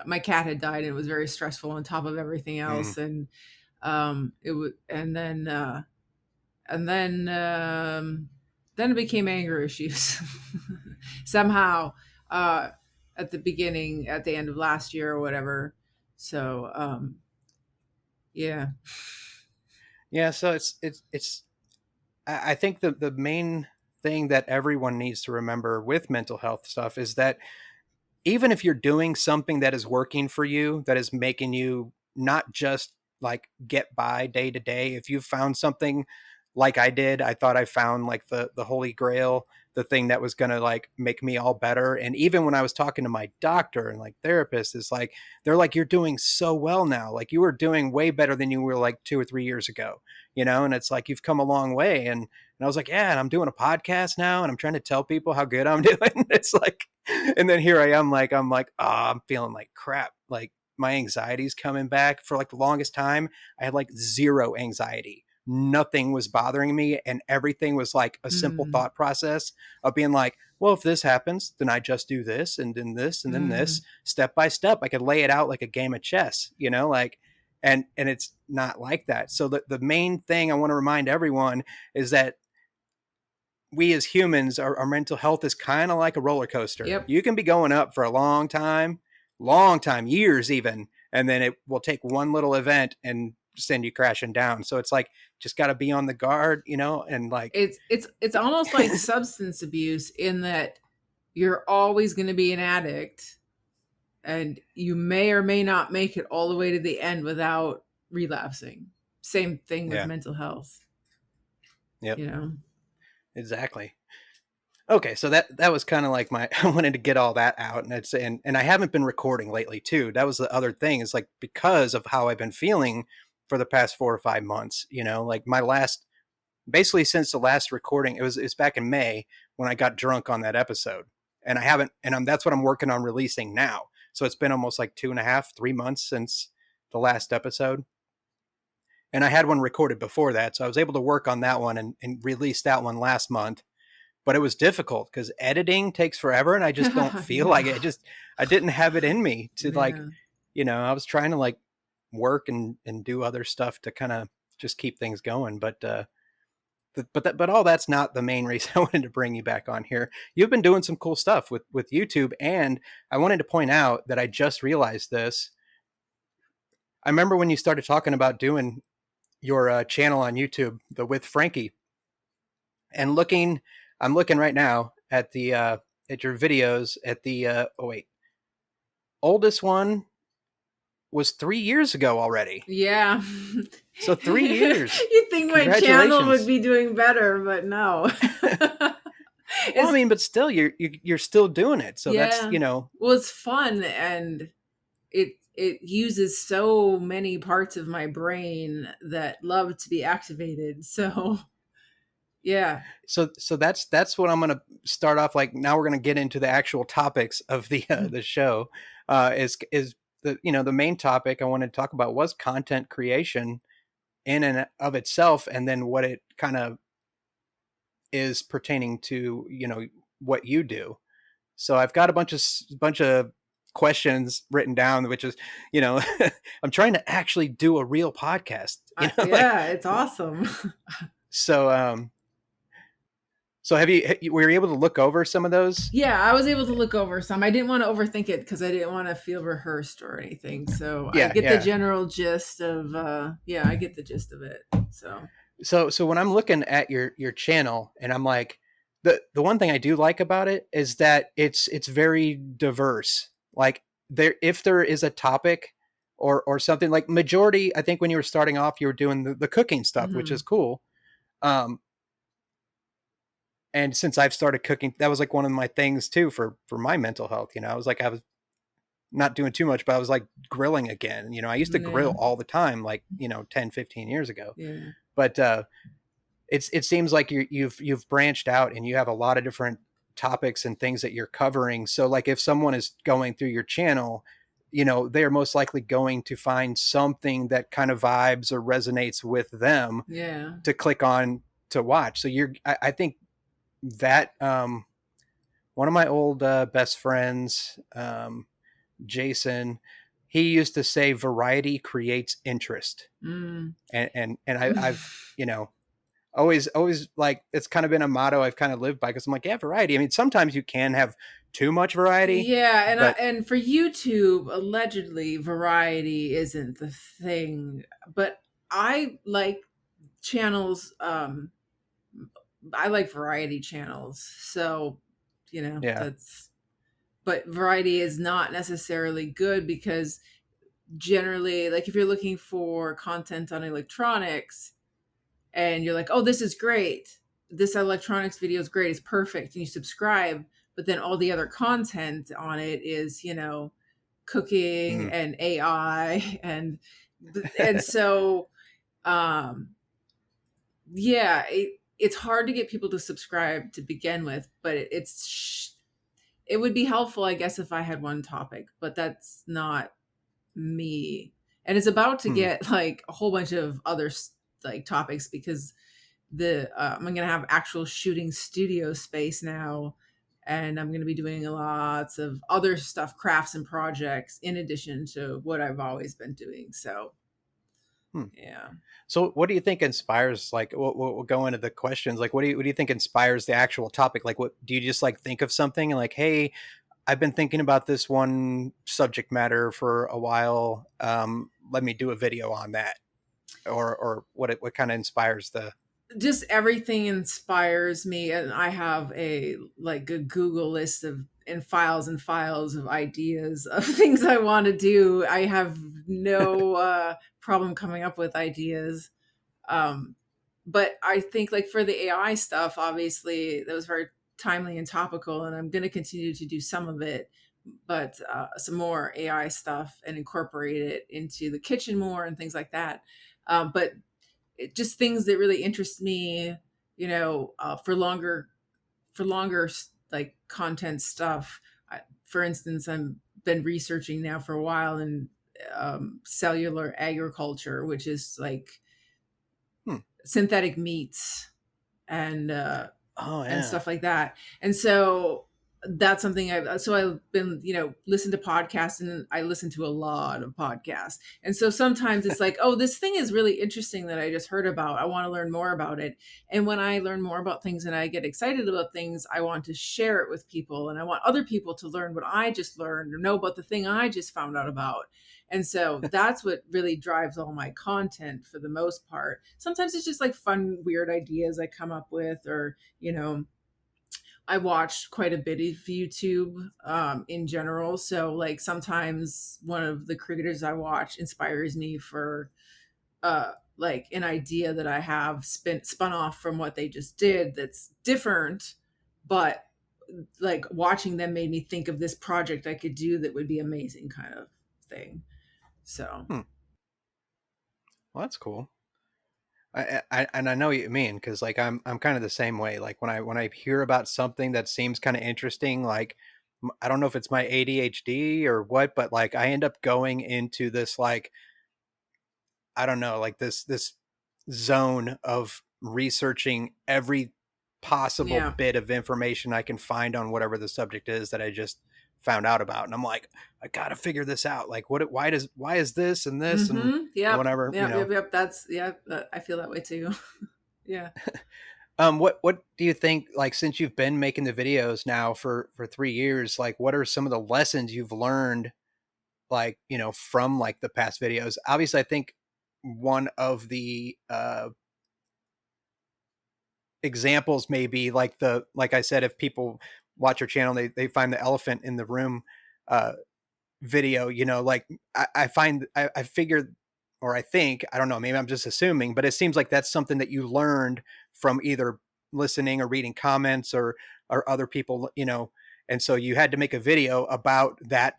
my cat had died, and it was very stressful on top of everything mm, else. And it was and then it became anger issues somehow, uh at the end of last year or whatever. So yeah. yeah, so it's I think the main thing that everyone needs to remember with mental health stuff is that even if you're doing something that is working for you, that is making you not just like get by day to day. If you found something like I did, I thought I found like the holy grail, the thing that was going to like make me all better. And even when I was talking to my doctor and like therapist, is like, they're like, you're doing so well now. Like you were doing way better than you were like 2 or 3 years ago, you know? And it's like, you've come a long way. And I was like, yeah, and I'm doing a podcast now and I'm trying to tell people how good I'm doing. It's like, and then here I am, like, oh, I'm feeling like crap. Like my anxiety's coming back. For like the longest time, I had like zero anxiety. Nothing was bothering me. And everything was like a simple thought process of being like, well, if this happens, then I just do this and then this and then this, step by step. I could lay it out like a game of chess, you know, like, and it's not like that. So the main thing I want to remind everyone is that we as humans, our mental health is kind of like a roller coaster. Yep. You can be going up for a long time, years even, and then it will take one little event and send you crashing down. So it's like, just got to be on the guard, you know, and like it's almost like substance abuse, in that you're always going to be an addict and you may or may not make it all the way to the end without relapsing. Same thing with mental health. Yep. You know? Exactly. Okay, so that was kind of like I wanted to get all that out, and I haven't been recording lately too. That was the other thing, is like, because of how I've been feeling for the past 4 or 5 months, you know, like basically since the last recording, it's back in May when I got drunk on that episode, and I haven't, and that's what I'm working on releasing now. So it's been almost like 2.5, 3 months since the last episode. And I had one recorded before that, so I was able to work on that one and release that one last month. But it was difficult because editing takes forever, and I just don't feel like it. I didn't have it in me to like, you know, I was trying to like work and do other stuff to kind of just keep things going. But all that's not the main reason I wanted to bring you back on here. You've been doing some cool stuff with YouTube, and I wanted to point out that I just realized this. I remember when you started talking about doing your channel on YouTube, the With Frankie, and I'm looking right now at the at your videos at the oldest one was 3 years ago already. Yeah. So 3 years. You'd think my channel would be doing better, but no. Well, I mean, but still, you're still doing it. So that's, you know. Well, it's fun, and it uses so many parts of my brain that love to be activated. So yeah. So that's what I'm going to start off. Like, now we're going to get into the actual topics of the show. Is the, you know, the main topic I wanted to talk about was content creation in and of itself, and then what it kind of is pertaining to, you know, what you do. So I've got a bunch of questions written down, which is, you know, I'm trying to actually do a real podcast. You know, it's awesome. So were you able to look over some of those? Yeah, I was able to look over some. I didn't want to overthink it because I didn't want to feel rehearsed or anything. So I get the general gist of, I get the gist of it. So when I'm looking at your channel, and I'm like, the one thing I do like about it is that it's very diverse. Like, if there is a topic or something, like majority, I think when you were starting off, you were doing the cooking stuff, which is cool. And since I've started cooking, that was like one of my things too for my mental health. You know, I was not doing too much, but I was like grilling again. You know, I used to grill all the time, like, you know, 10, 15 years ago. Yeah. But it seems like you've branched out and you have a lot of different topics and things that you're covering. So like, if someone is going through your channel, you know, they're most likely going to find something that kind of vibes or resonates with them to click on to watch. So I think that one of my old best friends, Jason, he used to say variety creates interest. And I've, you know, always like, it's kind of been a motto I've kind of lived by, because I'm like, yeah, variety. I mean, sometimes you can have too much variety. Yeah, and for YouTube, allegedly variety isn't the thing, but I like channels. I like variety channels, so you know, but variety is not necessarily good, because generally, like if you're looking for content on electronics and you're like, oh, this is great, this electronics video is great, it's perfect, and you subscribe, but then all the other content on it is, cooking Mm. and AI and so um yeah, it's hard to get people to subscribe to begin with, but it would be helpful, I guess, if I had one topic, but that's not me. And it's about to Hmm. get like a whole bunch of other like topics because the I'm gonna have actual shooting studio space now, and I'm gonna be doing lots of other stuff, crafts and projects in addition to what I've always been doing. So Hmm. yeah. So, what do you think inspires? Like, we'll go into the questions. Like, what do you think inspires the actual topic? Like, what do you just like think of something and like, hey, I've been thinking about this one subject matter for a while. Let me do a video on that, or what kind of inspires the? Just everything inspires me, and I have a Google list of and files of ideas of things I want to do. I have no problem coming up with ideas. But I think like for the AI stuff, obviously that was very timely and topical, and I'm going to continue to do some of it, but some more AI stuff and incorporate it into the kitchen more and things like that. But just things that really interest me, for longer like content stuff. For instance, I'm been researching now for a while in cellular agriculture, which is like Hmm. synthetic meats Oh and yeah. stuff like that. And so that's something I've been, listen to podcasts, and I listen to a lot of podcasts. And so sometimes it's like, oh, this thing is really interesting that I just heard about. I want to learn more about it. And when I learn more about things and I get excited about things, I want to share it with people, and I want other people to learn what I just learned or know about the thing I just found out about. And so that's what really drives all my content for the most part. Sometimes it's just like fun, weird ideas I come up with, or, I watch quite a bit of YouTube in general. So, like, sometimes one of the creators I watch inspires me for like an idea that I have spun off from what they just did that's different, but like watching them made me think of this project I could do that would be amazing, kind of thing. So, Hmm. Well, that's cool. And I know what you mean because like I'm kind of the same way. Like when I hear about something that seems kind of interesting, like I don't know if it's my ADHD or what, but like I end up going into this like I don't know, like this zone of researching every possible yeah. bit of information I can find on whatever the subject is that I just found out about, and I'm like, I gotta figure this out. Like, why is this and Mm-hmm. Yep. whatever, Yep. Yep. Yep. That's, yeah. I feel that way too. Yeah. What do you think? Like, since you've been making the videos now for 3 years, like, what are some of the lessons you've learned? Like, from like the past videos. Obviously, I think one of the examples may be like like I said, if people watch your channel, they find the elephant in the room uh, video. Like I find I figured, or I think, I don't know, maybe I'm just assuming, but it seems like that's something that you learned from either listening or reading comments or other people, and so you had to make a video about that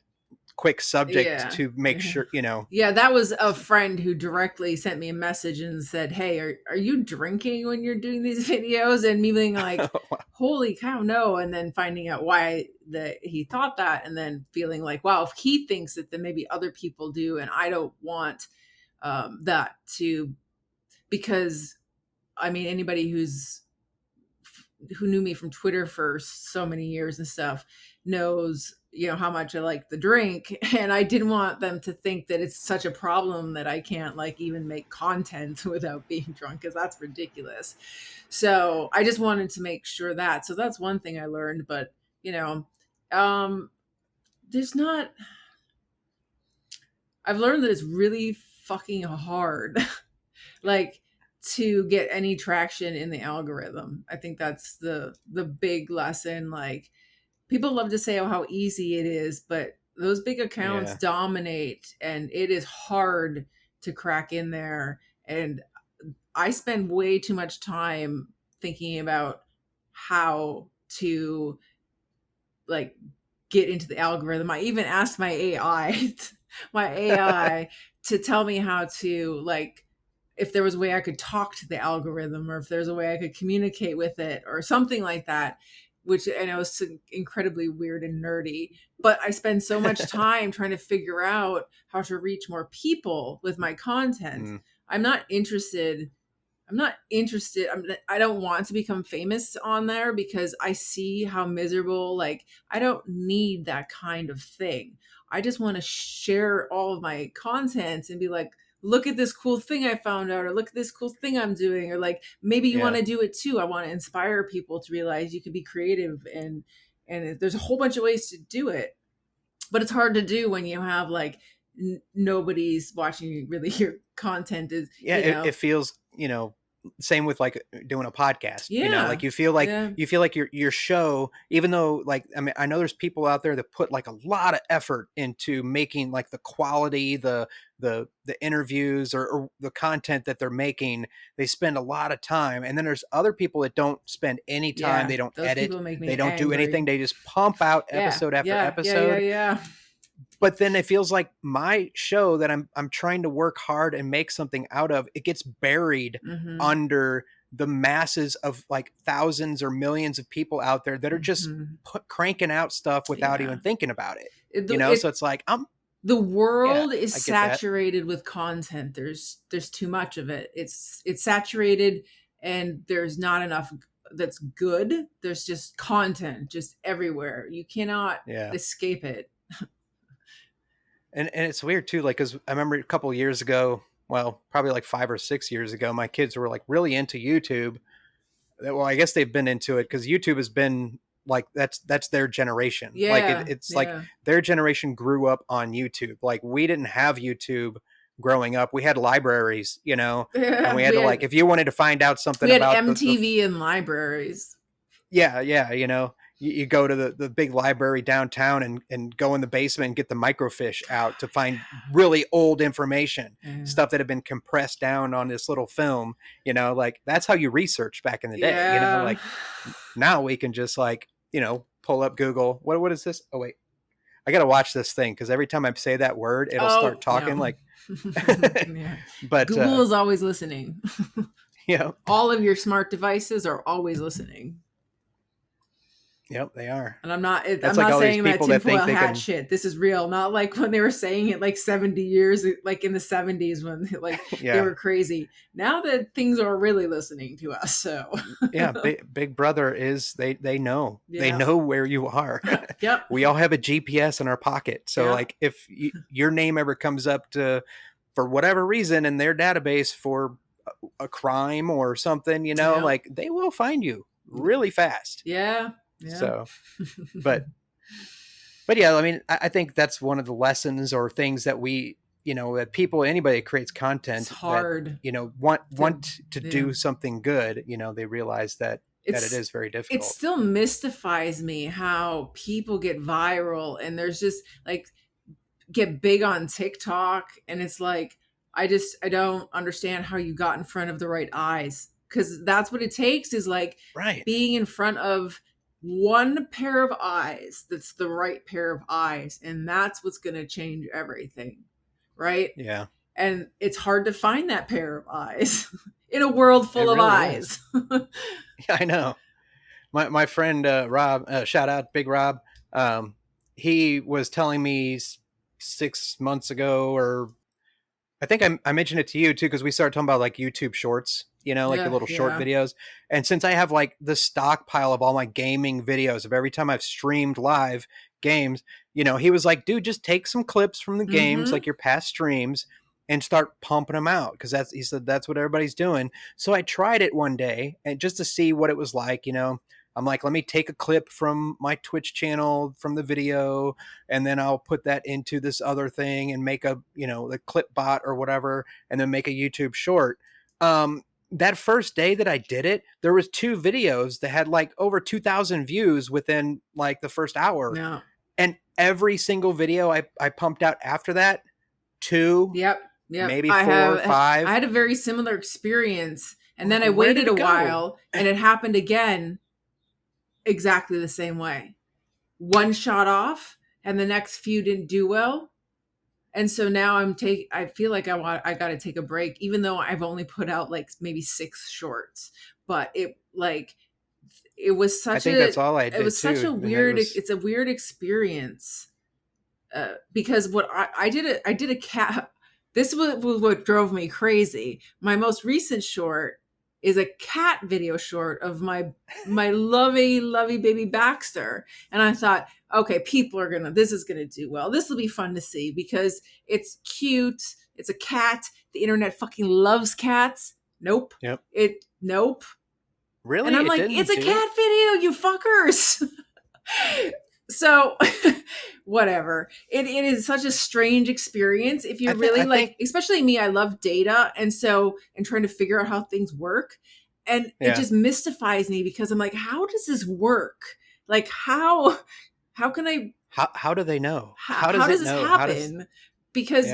quick subject Yeah. to make Yeah. sure. Yeah, that was a friend who directly sent me a message and said, "Hey, are you drinking when you're doing these videos?" And me being like, "Holy cow, no!" And then finding out why that he thought that, and then feeling like, "Wow, if he thinks it, then maybe other people do." And I don't want that to, because I mean, anybody who knew me from Twitter for so many years and stuff knows, how much I like the drink. And I didn't want them to think that it's such a problem that I can't like even make content without being drunk, because that's ridiculous. So I just wanted to make sure that. So that's one thing I learned. But, um, there's not, I've learned that it's really fucking hard. Like, to get any traction in the algorithm. I think that's the big lesson. Like, people love to say, oh, how easy it is, but Those big accounts Yeah. dominate, and it is hard to crack in there. And I spend way too much time thinking about how to like get into the algorithm. I even asked my AI, my AI to tell me how to like if there was a way I could talk to the algorithm or if there's a way I could communicate with it or something like that, which I know is incredibly weird and nerdy. But I spend so much time trying to figure out how to reach more people with my content. Mm, I'm not interested. I'm not interested. I don't want to become famous on there because I see how miserable, like, I don't need that kind of thing. I just want to share all of my content and be like, look at this cool thing I found out, or look at this cool thing I'm doing, or like, maybe you want yeah. to do it too. I want to inspire people to realize you can be creative and there's a whole bunch of ways to do it. But it's hard to do when you have like nobody's watching really your content is, Yeah. It feels, same with like doing a podcast, yeah, like you feel like yeah. your show, even though like, I mean, I know there's people out there that put like a lot of effort into making like the quality, the interviews or the content that they're making, they spend a lot of time. And then there's other people that don't spend any time. Yeah, They don't those edit. people make They me don't do anything. angry. They just pump out Yeah, episode after yeah, yeah, yeah, episode. yeah. But then it feels like my show that I'm trying to work hard and make something out of, it gets buried Mm-hmm. under the masses of like thousands or millions of people out there that are just Mm-hmm. cranking out stuff without Yeah. even thinking about it. It, So it's like, the yeah, world is I get that. saturated with content. There's too much of it. It's saturated, and there's not enough that's good. There's just content just everywhere. You cannot Yeah. escape it. And it's weird too, like, cause I remember a couple of years ago, well, probably like 5 or 6 years ago, my kids were like really into YouTube. Well, I guess they've been into it because YouTube has been like, that's their generation. Like Yeah, it's like yeah. their generation grew up on YouTube. Like we didn't have YouTube growing up. We had libraries, and we had to like, if you wanted to find out something we had about the MTV and libraries. yeah, you go to the big library downtown and go in the basement and get the microfiche out to find really old information, Yeah. stuff that had been compressed down on this little film, like that's how you research back in the day, Yeah. like now we can just like, pull up Google. What is this? Oh, wait, I got to watch this thing. Cause every time I say that word, it'll start talking no. like, Yeah. but, Google is always listening. yeah, All of your smart devices are always listening. yep, they are. And I'm not That's like all these saying that people that tinfoil think they hat can. shit. This is real. Not like when they were saying it like 70 years, like in the 70s when like Yeah. they were crazy. Now that things are really listening to us. So Yeah, big brother is they know. They Yeah. know where you are. Yep. We all have a GPS in our pocket. So Yeah. like if your name ever comes up for whatever reason in their database for a crime or something, Yeah. like they will find you really fast. Yeah. Yeah. So, but yeah, I mean, I think that's one of the lessons or things that we, that people, anybody that creates content, It's hard. that, want to do something good, they realize that it is very difficult. It still mystifies me how people get viral and there's just like get big on TikTok, and it's like I don't understand how you got in front of the right eyes, because that's what it takes is like right. being in front of one pair of eyes that's the right pair of eyes, and that's what's going to change everything, right? Yeah. And it's hard to find that pair of eyes in a world full of eyes. Yeah, I know. My friend Rob, shout out Big Rob, he was telling me 6 months ago, or I think I mentioned it to you too, because we started talking about like YouTube shorts, like the little short videos. And since I have like the stockpile of all my gaming videos of every time I've streamed live games, he was like, dude, just take some clips from the games, like your past streams, and start pumping them out. Cause he said, that's what everybody's doing. So I tried it one day and just to see what it was like, I'm like, let me take a clip from my Twitch channel from the video, and then I'll put that into this other thing and make a, the clip bot or whatever, and then make a YouTube short. That first day that I did it, there was 2 videos that had like over 2,000 views within like the first hour. No. And every single video I pumped out after that, 2, Yep. maybe 4, 5. I had a very similar experience, and then I Where did waited a it go? while, and it happened again exactly the same way. One shot off, and the next few didn't do well. And so now I feel like I got to take a break, even though I've only put out like maybe 6 shorts. But it was I such think that's all I did it was such too. a And weird it's a weird experience, because what I did a cat. This was what drove me crazy. My most recent short is a cat video short of my lovey baby Baxter, and I thought, okay, this is gonna do well. This will be fun to see because it's cute. It's a cat. The internet fucking loves cats. Nope. Yep. Nope. Really? And I'm like, it's a cat video, you fuckers. So whatever. It is such a strange experience. If you're especially me, I love data. And trying to figure out how things work. And it just mystifies me because I'm like, how does this work? Like how can I, how do they know? how does this happen? Because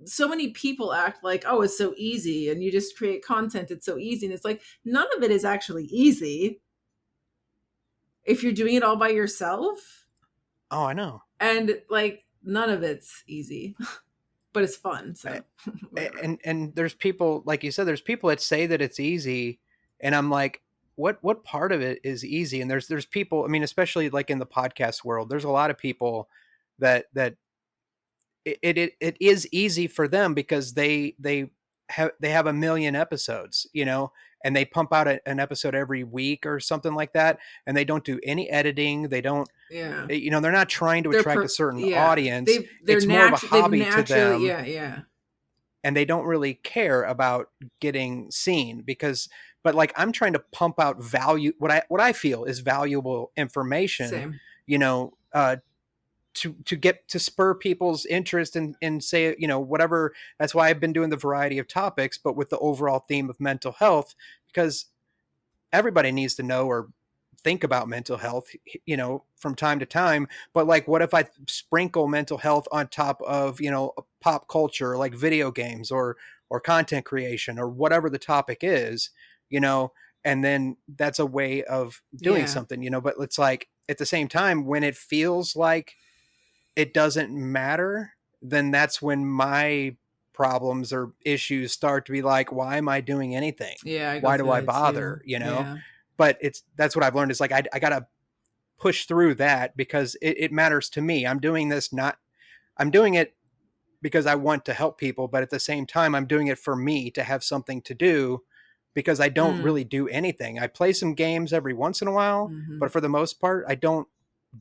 so many people act like, oh, it's so easy and you just create content. It's so easy. And it's like, none of it is actually easy if you're doing it all by yourself. Oh, I know. And like, none of it's easy, but it's fun. So, and there's people, like you said, there's people that say that it's easy. And I'm like, what part of it is easy? And there's people, I mean, especially like in the podcast world, there's a lot of people that it is easy for them because they have a million episodes, and they pump out an episode every week or something like that. And they don't do any editing. They don't, they're not trying to attract a certain audience. It's more of a hobby to them. Yeah. And they don't really care about getting seen but like I'm trying to pump out value, what I feel is valuable information. Same. To spur people's interest in say, whatever. That's why I've been doing the variety of topics, but with the overall theme of mental health, because everybody needs to know or think about mental health, from time to time. But like, what if I sprinkle mental health on top of, pop culture, like video games or content creation or whatever the topic is, and then that's a way of doing something, but it's like, at the same time, when it feels like it doesn't matter, then that's when my problems or issues start to be like, why am I doing anything? Why do I bother? But that's what I've learned is like, I gotta push through that because it matters to me. I'm doing it because I want to help people, but at the same time, I'm doing it for me to have something to do, because I don't really do anything. I play some games every once in a while, but for the most part, I don't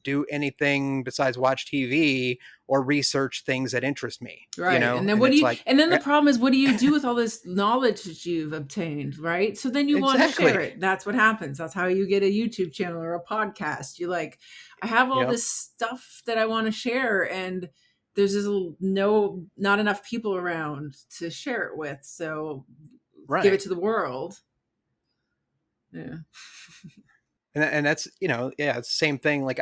do anything besides watch TV or research things that interest me. Right. And then the problem is, what do you do with all this knowledge that you've obtained? Right. So then you want to share it. That's what happens. That's how you get a YouTube channel or a podcast. You're like, I have all this stuff that I want to share, and there's just not enough people around to share it with. So give it to the world. Yeah. And that's, it's the same thing. Like,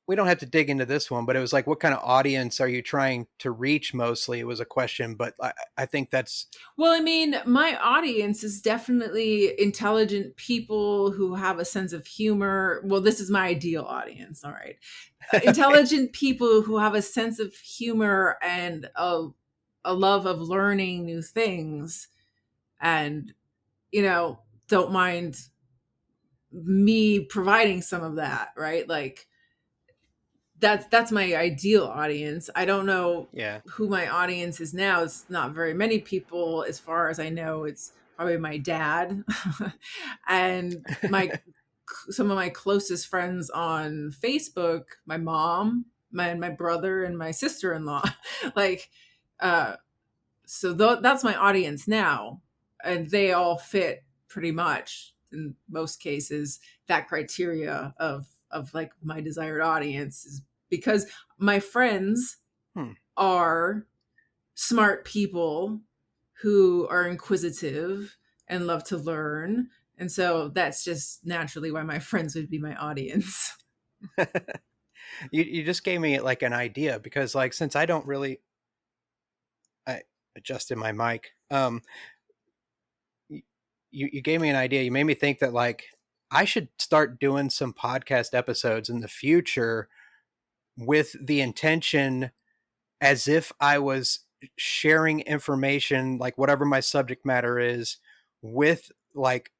we don't have to dig into this one, but it was like, what kind of audience are you trying to reach? Mostly it was a question, but I think that's... Well, I mean, my audience is definitely intelligent people who have a sense of humor. Well, this is my ideal audience. All right. Intelligent people who have a sense of humor and a love of learning new things, and, don't mind me providing some of that, right? Like, that's my ideal audience. I don't know who my audience is now. It's not very many people, as far as I know. It's probably my dad and some of my closest friends on Facebook, my mom, my brother, and my sister-in-law. Like, so that's my audience now, and they all fit pretty much, in most cases, that criteria of like my desired audience, is because my friends are smart people who are inquisitive and love to learn. And so that's just naturally why my friends would be my audience. You just gave me like an idea because like since I don't really I adjusted my mic. You gave me an idea. You made me think that like I should start doing some podcast episodes in the future with the intention as if I was sharing information, like whatever my subject matter is, with like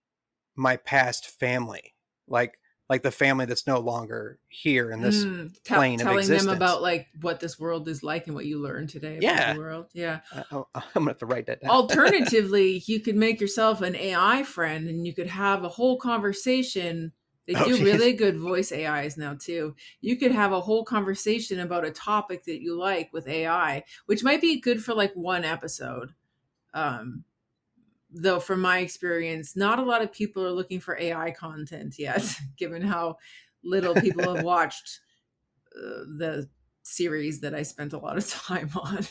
my past family, like like the family that's no longer here in this plane of Telling them existence. about like what this world is like and what you learned today about the Yeah, world. Yeah. I'm gonna have to write that down. Alternatively, you could make yourself an AI friend and you could have a whole conversation. They Oh, do geez. really good voice AIs now too. You could have a whole conversation about a topic that you like with AI, which might be good for like one episode. Um, though from my experience, not a lot of people are looking for AI content yet, given how little people have watched the series that I spent a lot of time on.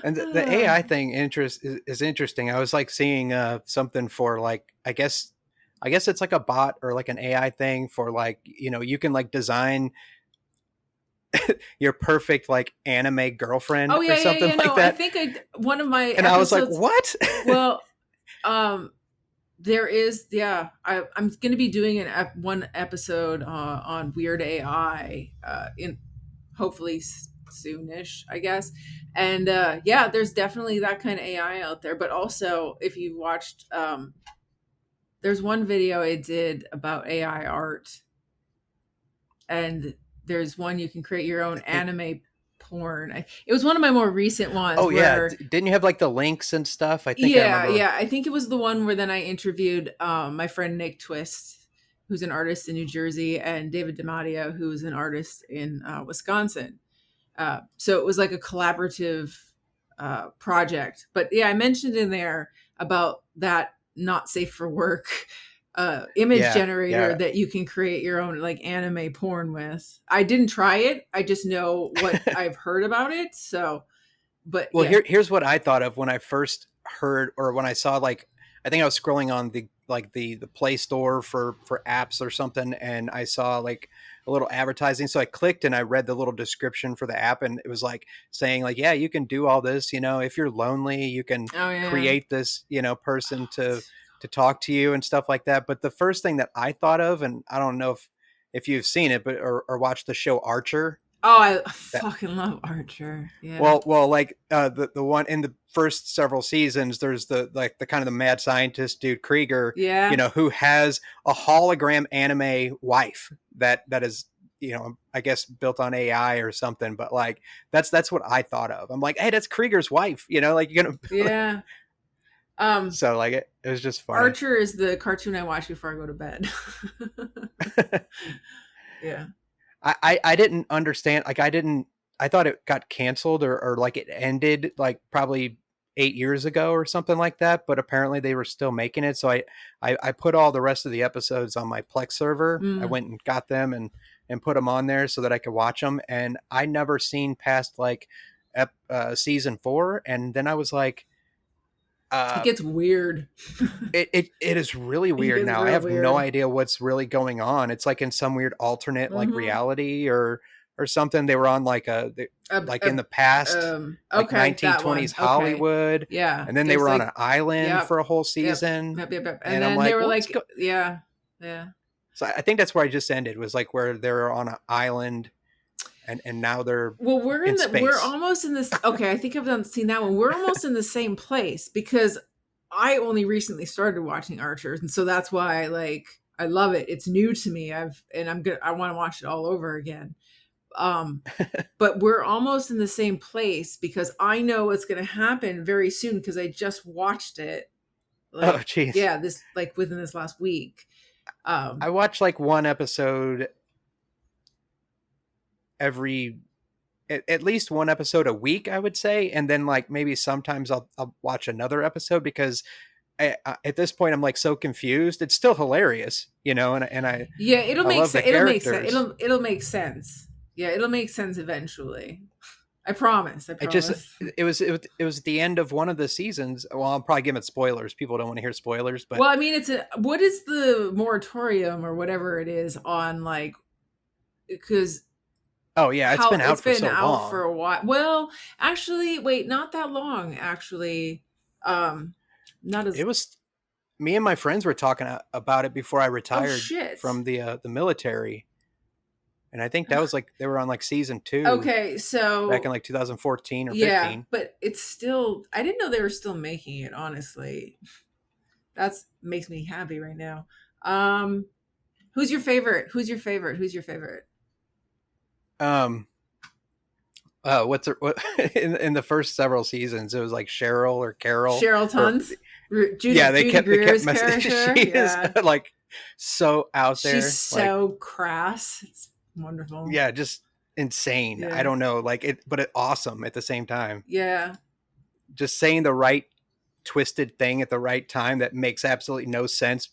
And the AI thing is interesting. I was like seeing something for like I guess it's like a bot or like an AI thing for like you can like design your perfect like anime girlfriend Oh or yeah, yeah, something yeah. like No, I that. think one of my And I was like, episodes. what? Well, there is, yeah. I'm going to be doing one episode on weird AI in hopefully soonish, I guess. And yeah, there's definitely that kind of AI out there. But also, if you watched, there's one video I did about AI art, and there's one you can create your own I think. anime porn. It was one of my more recent ones Oh yeah, where didn't you have like the links and stuff? I think I yeah, remember. yeah. I think it was the one where then I interviewed my friend Nick Twist, who's an artist in New Jersey, and David DiMatteo, who's an artist in Wisconsin. So it was like a collaborative project. But yeah, I mentioned in there about that not safe for work image Yeah, generator yeah. that you can create your own like anime porn with. I didn't try it. I just know what I've heard about it. So, but Well, yeah. here's what I thought of when I first heard or when I saw like I think I was scrolling on the like the Play Store for apps or something, and I saw like a little advertising. So I clicked and I read the little description for the app, and it was like saying like, yeah, you can do all this. If you're lonely, you can Oh yeah. create this person to talk to you and stuff like that. But the first thing that I thought of, and I don't know if you've seen it, but or watched the show Archer. Oh, I That fucking love Archer. Yeah. well, like the one in the first several seasons, there's the like the kind of the mad scientist dude Krieger, Yeah. who has a hologram anime wife that is I guess built on AI or something. But like that's what I thought of. I'm like, hey, that's Krieger's wife. Like you're gonna. Yeah. Um, So like it was just funny. Archer is the cartoon I watch before I go to bed. Yeah. I didn't understand. Like I thought it got canceled or like it ended like probably 8 years ago or something like that. But apparently they were still making it. So I put all the rest of the episodes on my Plex server. I Mm. went and got them and put them on there so that I could watch them. And I never seen past like season 4. And then I was like, It uh, gets weird. it is really It weird gets now. I real have no weird. idea what's really going on. It's like in some weird alternate like Mm-hmm. reality or something. They were on like like in the past, like Okay, that one. 1920s Okay. Hollywood, Yeah. and then they There's were on like, an island yep, for a whole yep, season. yep, yep, yep. And And I'm then they like, were what's like, go? yeah, yeah. So I think that's where I just ended was like where they're on an island and now they're Well, in we're space. almost in this. Okay, I think I've done seen that one. We're almost in the same place because I only recently started watching Archer, and so that's why I love it. It's new to me. I want to watch it all over again. Um, but we're almost in the same place because I know what's going to happen very soon because I just watched it. Oh, Like, geez. yeah, this like within this last week. I Um, watched like one episode every at least one episode a week, I would say, and then like maybe sometimes I'll watch another episode because at this point I'm like so confused. It's still hilarious, and yeah, I love the it'll make sense. characters. It'll make sense. Yeah, it'll make sense eventually. I promise. I It just promise. it was at the end of one of the seasons. Well, I'm probably giving it spoilers. People don't want to hear spoilers, but Well, I mean, what is the moratorium or whatever it is on, like, because oh yeah, it's how been it's out for been so out for long. a while. Well, actually, wait, not that long. Actually, not as. It was me and my friends were talking about it before I Oh retired shit. from the military, and I think that was like they were on like season 2 Okay, back in so like 2014 or yeah, 15. but it's still. I didn't know they were still making it. Honestly, that's makes me happy right now. Um, who's your favorite? Who's your favorite? Who's your favorite? Um, what in the first several seasons it was like Cheryl or Carol Cheryl or Tuns, yeah, Judy they kept Greer's messing. character. She is Yeah, like so out she's there, like so crass. It's wonderful. yeah, just insane. I Yeah, don't know, like it, but it awesome at the same time. yeah. Just saying the right twisted thing at the right time that makes absolutely no sense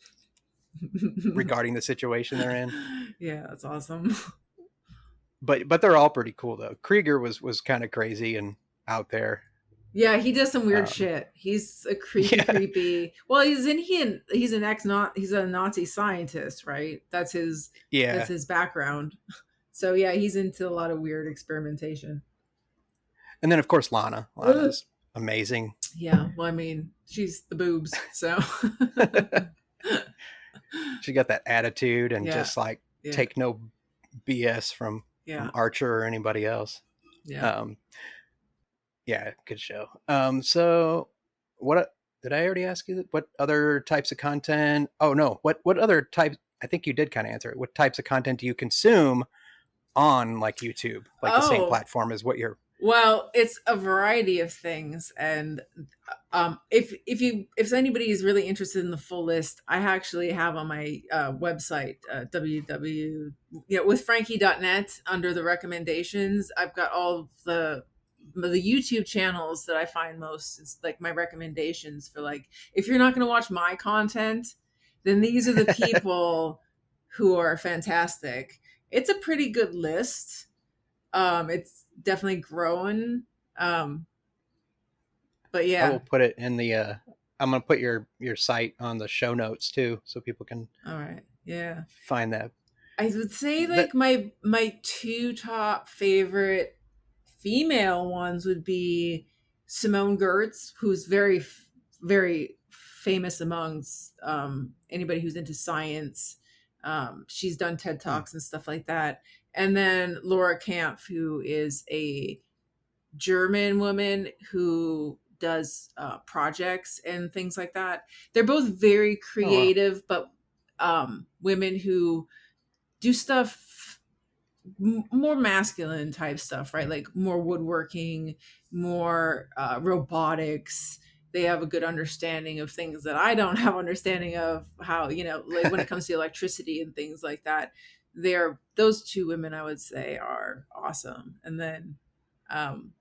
regarding the situation they're in. Yeah, that's awesome. But they're all pretty cool though. Krieger was kind of crazy and out there. Yeah, he does some weird Um, shit. He's a yeah, creepy. Well, he's an ex not he's a Nazi scientist, right? That's yeah. his background. So yeah, he's into a lot of weird experimentation. And then of course Lana. Ugh. Lana's amazing. Yeah, well, I mean, she's the boobs, so She got that attitude and yeah, just like yeah, take no BS from yeah, Archer or anybody else. yeah. Um, yeah, good show. So what did I already ask you? What other types of content? Oh no, what other types? I think you did kind of answer it. What types of content do you consume on like YouTube, like the same Oh, platform as what you're? well, it's a variety of things, and if anybody is really interested in the full list, I actually have on my website www with frankie.net under the recommendations. I've got all of the YouTube channels that I find most. It's like my recommendations for, like, if you're not going to watch my content, then these are the people who are fantastic. It's a pretty good list. It's definitely growing. Um, but I will yeah. put it in the. I'm gonna put your site on the show notes too, so people can All right. Yeah. find that. I would say, That like, my two top favorite female ones would be Simone Gertz, who's very famous amongst anybody who's into science. She's done TED hmm, Talks and stuff like that. And then Laura Kampf, who is a German woman who does projects and things like that. They're both very oh wow. creative, but women who do stuff more masculine type stuff, right? Like more woodworking, more robotics. They have a good understanding of things that I don't have understanding of, how, like when it comes to electricity and things like that. Those two women, I would say, are awesome. And then um,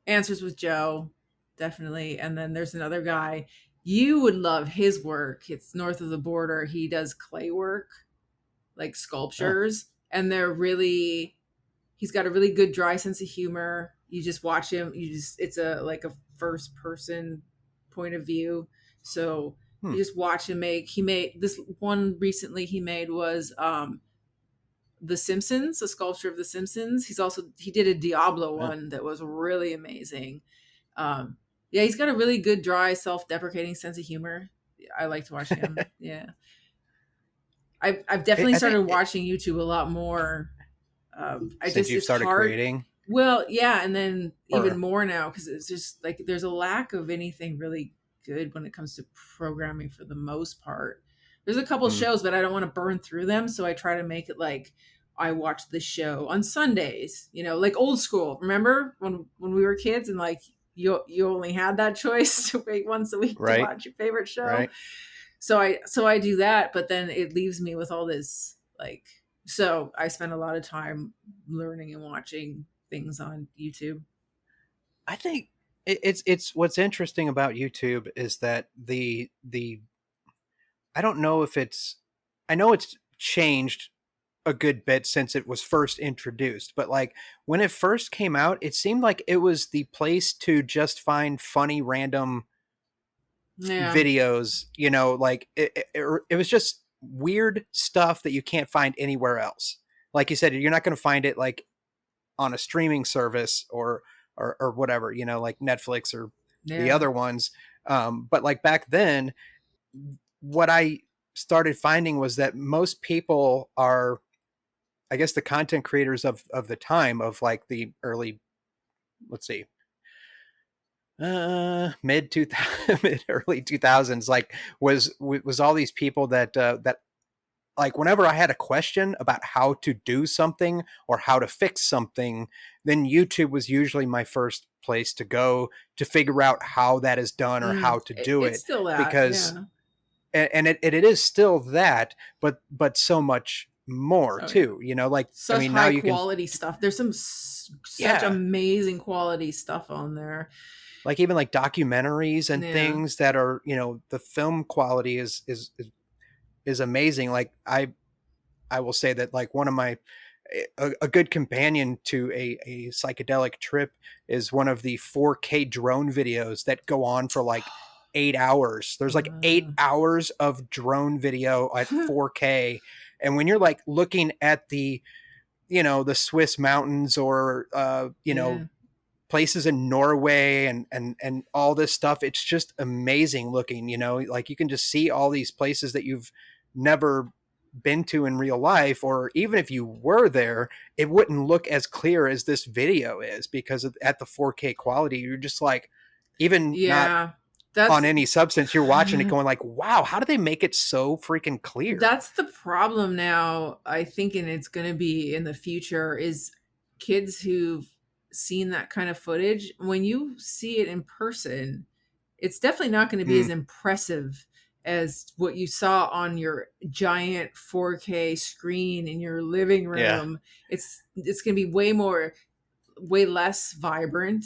Answers with Joe, definitely. And then there's another guy. You would love his work. It's north of the border. He does clay work, like Huh. sculptures, and he's got a really good dry sense of humor. You just watch him, it's a like a first person point of view. So Hmm. you just watch him he made this one recently he made was the Simpsons, a sculpture of the Simpsons. He did a Diablo Huh. one that was really amazing. Um, yeah, he's got a really good, dry, self-deprecating sense of humor. I like to watch him. Yeah, I've definitely I think started watching YouTube a lot more. I since just you've It's started hard. creating, Well, yeah, and then even or more now because it's just like there's a lack of anything really good when it comes to programming for the most part. There's a couple hmm, shows, but I don't want to burn through them, so I try to make it like I watch the show on Sundays. Like old school. Remember when we were kids and like you only had that choice to wait once a week to right, watch your favorite show. right. So I do that, but then it leaves me with all this, like, so I spend a lot of time learning and watching things on YouTube. I think it's what's interesting about YouTube is that the I don't know if it's I know it's changed a good bit since it was first introduced. But like when it first came out, it seemed like it was the place to just find funny random Yeah. videos, you know, like it was just weird stuff that you can't find anywhere else. Like you said, you're not going to find it like on a streaming service or whatever, you know, like Netflix or the Yeah. other ones. But like back then, what I started finding was that most people are, I guess, the content creators of the time of like the early, let's see, mid 2000 mid early 2000s, like was all these people that like whenever I had a question about how to do something or how to fix something, then YouTube was usually my first place to go to figure out how that is done or how to do It's it. still that. Because Yeah. and it is still that, but so much more Oh, yeah. too, you know, like I Such mean now high you can, quality stuff. There's some such yeah, amazing quality stuff on there. like even like documentaries and Yeah. things that are, you know, the film quality is amazing. Like I will say that like one of my a good companion to a psychedelic trip is one of the 4K drone videos that go on for like 8 hours. There's like Uh, 8 hours of drone video at 4K. And when you're like looking at the, you know, the Swiss mountains or, you know, yeah. places in Norway and all this stuff, it's just amazing looking, you know, like you can just see all these places that you've never been to in real life, or even if you were there, it wouldn't look as clear as this video is because at the 4K quality, you're just like, even not Yeah. on That's any substance, you're watching it going like, wow, how do they make it so freaking clear? that's the problem now, I think, and it's going to be in the future, is kids who've seen that kind of footage, when you see it in person, it's definitely not going to be as Mm, impressive as what you saw on your giant 4K screen in your living yeah, room. It's going to be way less vibrant,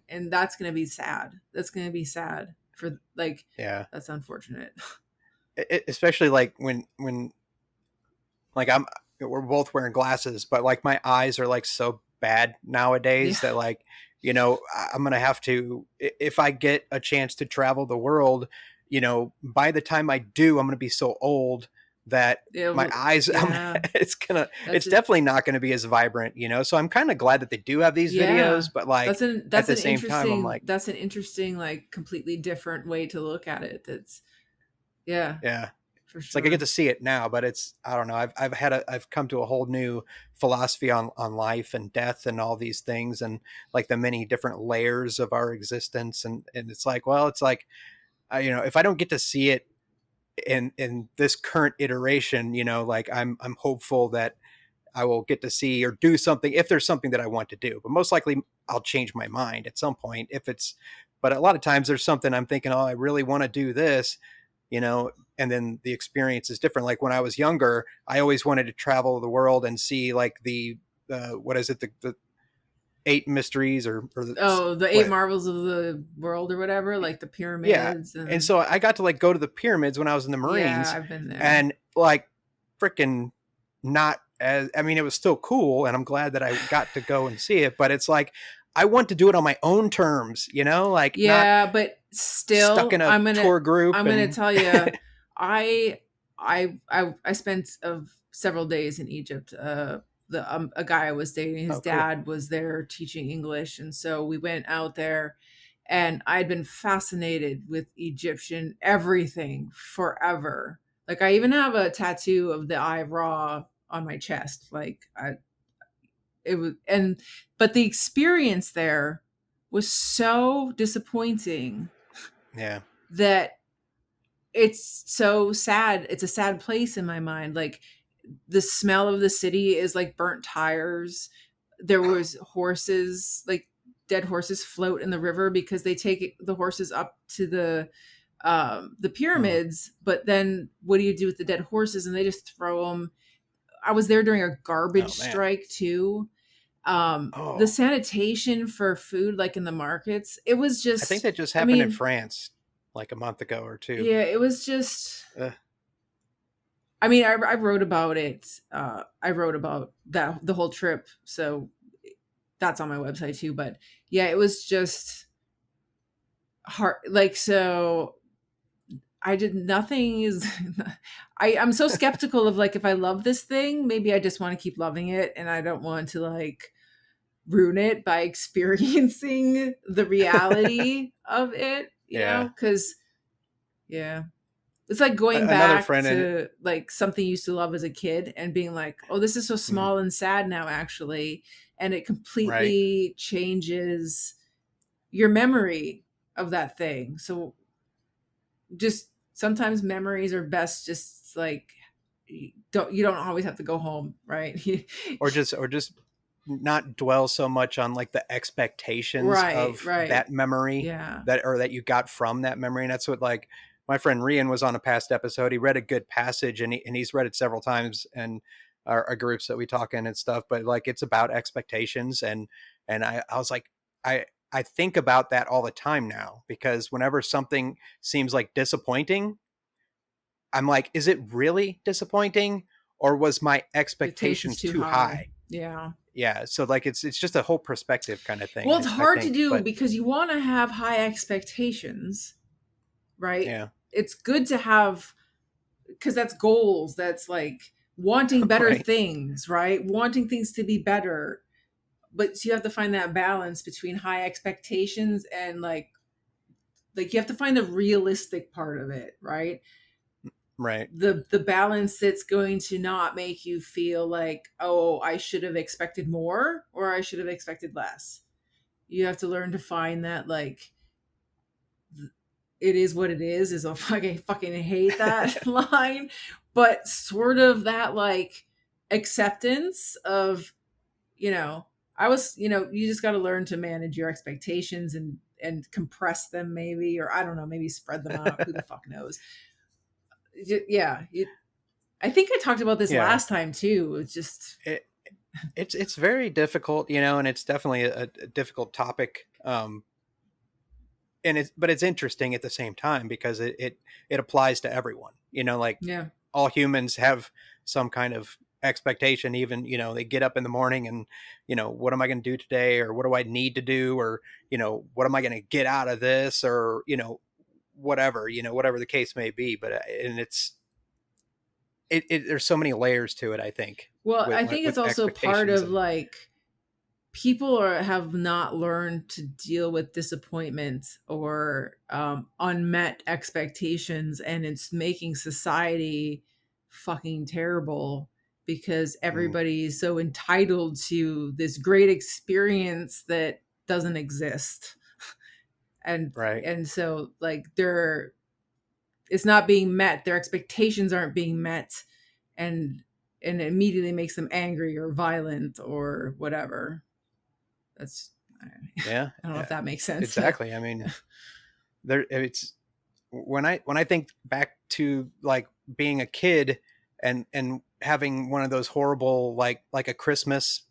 and that's going to be sad. That's going to be sad for, like, yeah. that's unfortunate. Especially like when like we're both wearing glasses, but like my eyes are like so bad Yeah. nowadays that like, you know, I'm gonna have to, if I get a chance to travel the world, you know, by the time I do, I'm gonna be so old that It my will, eyes, yeah. it's That's it. definitely not gonna be as vibrant, you know. So I'm kind of glad that they do have these Yeah. videos, but like at the same time, I'm like, That's an interesting, like, completely different way to look at it. That's, yeah, yeah. for It's like I get sure. to see it now, but it's, I don't know. I've come to a whole new philosophy on life and death and all these things and like the many different layers of our existence. And it's like, well, it's like, you know, if I don't get to see it in this current iteration, you know, like I'm hopeful that I will get to see or do something if there's something that I want to do. But most likely I'll change my mind at some point if it's, but a lot of times there's something I'm thinking, oh, I really want to do this, you know, and then the experience is different. Like when I was younger, I always wanted to travel the world and see like the what is it, the eight mysteries or the, Oh, the eight what, marvels of the world or whatever, like the yeah. pyramids And and, so I got to like go to the pyramids when I was in the yeah, Marines, I've been there. and like freaking not as, I mean, it was still cool, and I'm glad that I got to go and see it, but it's like I want to do it on my own terms, you know, like not Yeah, but stuck still, in a tour group I'm gonna and tell you, I I spent of several days in Egypt. A guy I was dating, his oh cool. dad was there teaching English, and so we went out there, and I'd been fascinated with Egyptian everything forever. Like, I even have a tattoo of the Eye of Ra on my chest. Like, I it was, and but the experience there was so disappointing Yeah. that it's so sad. It's a sad place in my mind. Like, the smell of the city is like burnt tires. There was horses, like dead horses, float in the river because they take the horses up to the Hmm. pyramids. But then what do you do with the dead horses? And they just throw them. I was there during a garbage Oh man. strike too. The Oh, sanitation for food, like in the markets, it was I think just, that just I happened in mean, France like a month ago or two. yeah, it was just, uh, I mean, I wrote about it. I wrote about the whole trip, so that's on my website too. But yeah, it was just hard. Like, so I did nothing is I'm so skeptical of like, if I love this thing, maybe I just want to keep loving it and I don't want to like ruin it by experiencing the reality of it, Yeah. because yeah. It's like going Another back friend, and to like something you used to love as a kid and being like, oh, this is so mhm, small and sad now, actually. And it right. completely changes your memory of that thing. So just sometimes memories are best just like you don't always have to go home, right? Or just not dwell so much on like the expectations Right, of right. that memory Yeah. that you got from that memory. And that's what, like, my friend Rian was on a past episode. He read a good passage, and he's read it several times, and our groups that we talk in and stuff, but like, it's about expectations. And I was like, I think about that all the time now, because whenever something seems like disappointing, I'm like, is it really disappointing, or was my Expectations expectations too too high. high? Yeah. Yeah, so like, it's just a whole perspective kind of Well, thing, it's I hard to think. do But because you want to have high expectations, right? yeah, It's good to have, because that's goals. That's like wanting better right, things, right? Wanting things to be better. But you have to find that balance between high expectations and like you have to find the realistic part of it, right? right, The balance that's going to not make you feel like, oh, I should have expected more or I should have expected less. You have to learn to find that, like, it is what it is a fucking hate that line, but sort of that like acceptance of, you know, you just got to learn to manage your expectations and compress them, maybe, or I don't know, maybe spread them out. Who the fuck knows? Yeah, I think I talked about this yeah. last time too. It's just It it's very difficult, and it's definitely a difficult topic. And it's interesting at the same time, because it applies to everyone. Like, yeah. all humans have some kind of expectation. Even, they get up in the morning and, what am I going to do today, or what do I need to do, or, what am I going to get out of this, or, whatever the case may be. But and there's so many layers to it, I think, Well, with I think it's with also part expectations. of And like people have not learned to deal with disappointment or unmet expectations, and it's making society fucking terrible because mm, everybody's so entitled to this great experience that doesn't exist. and right. and so like it's not being met, their expectations aren't being met, and it immediately makes them angry or violent or whatever. That's I Yeah, don't know if that makes sense. exactly. I mean, it's when I think back to like being a kid, and having one of those horrible, like a Christmas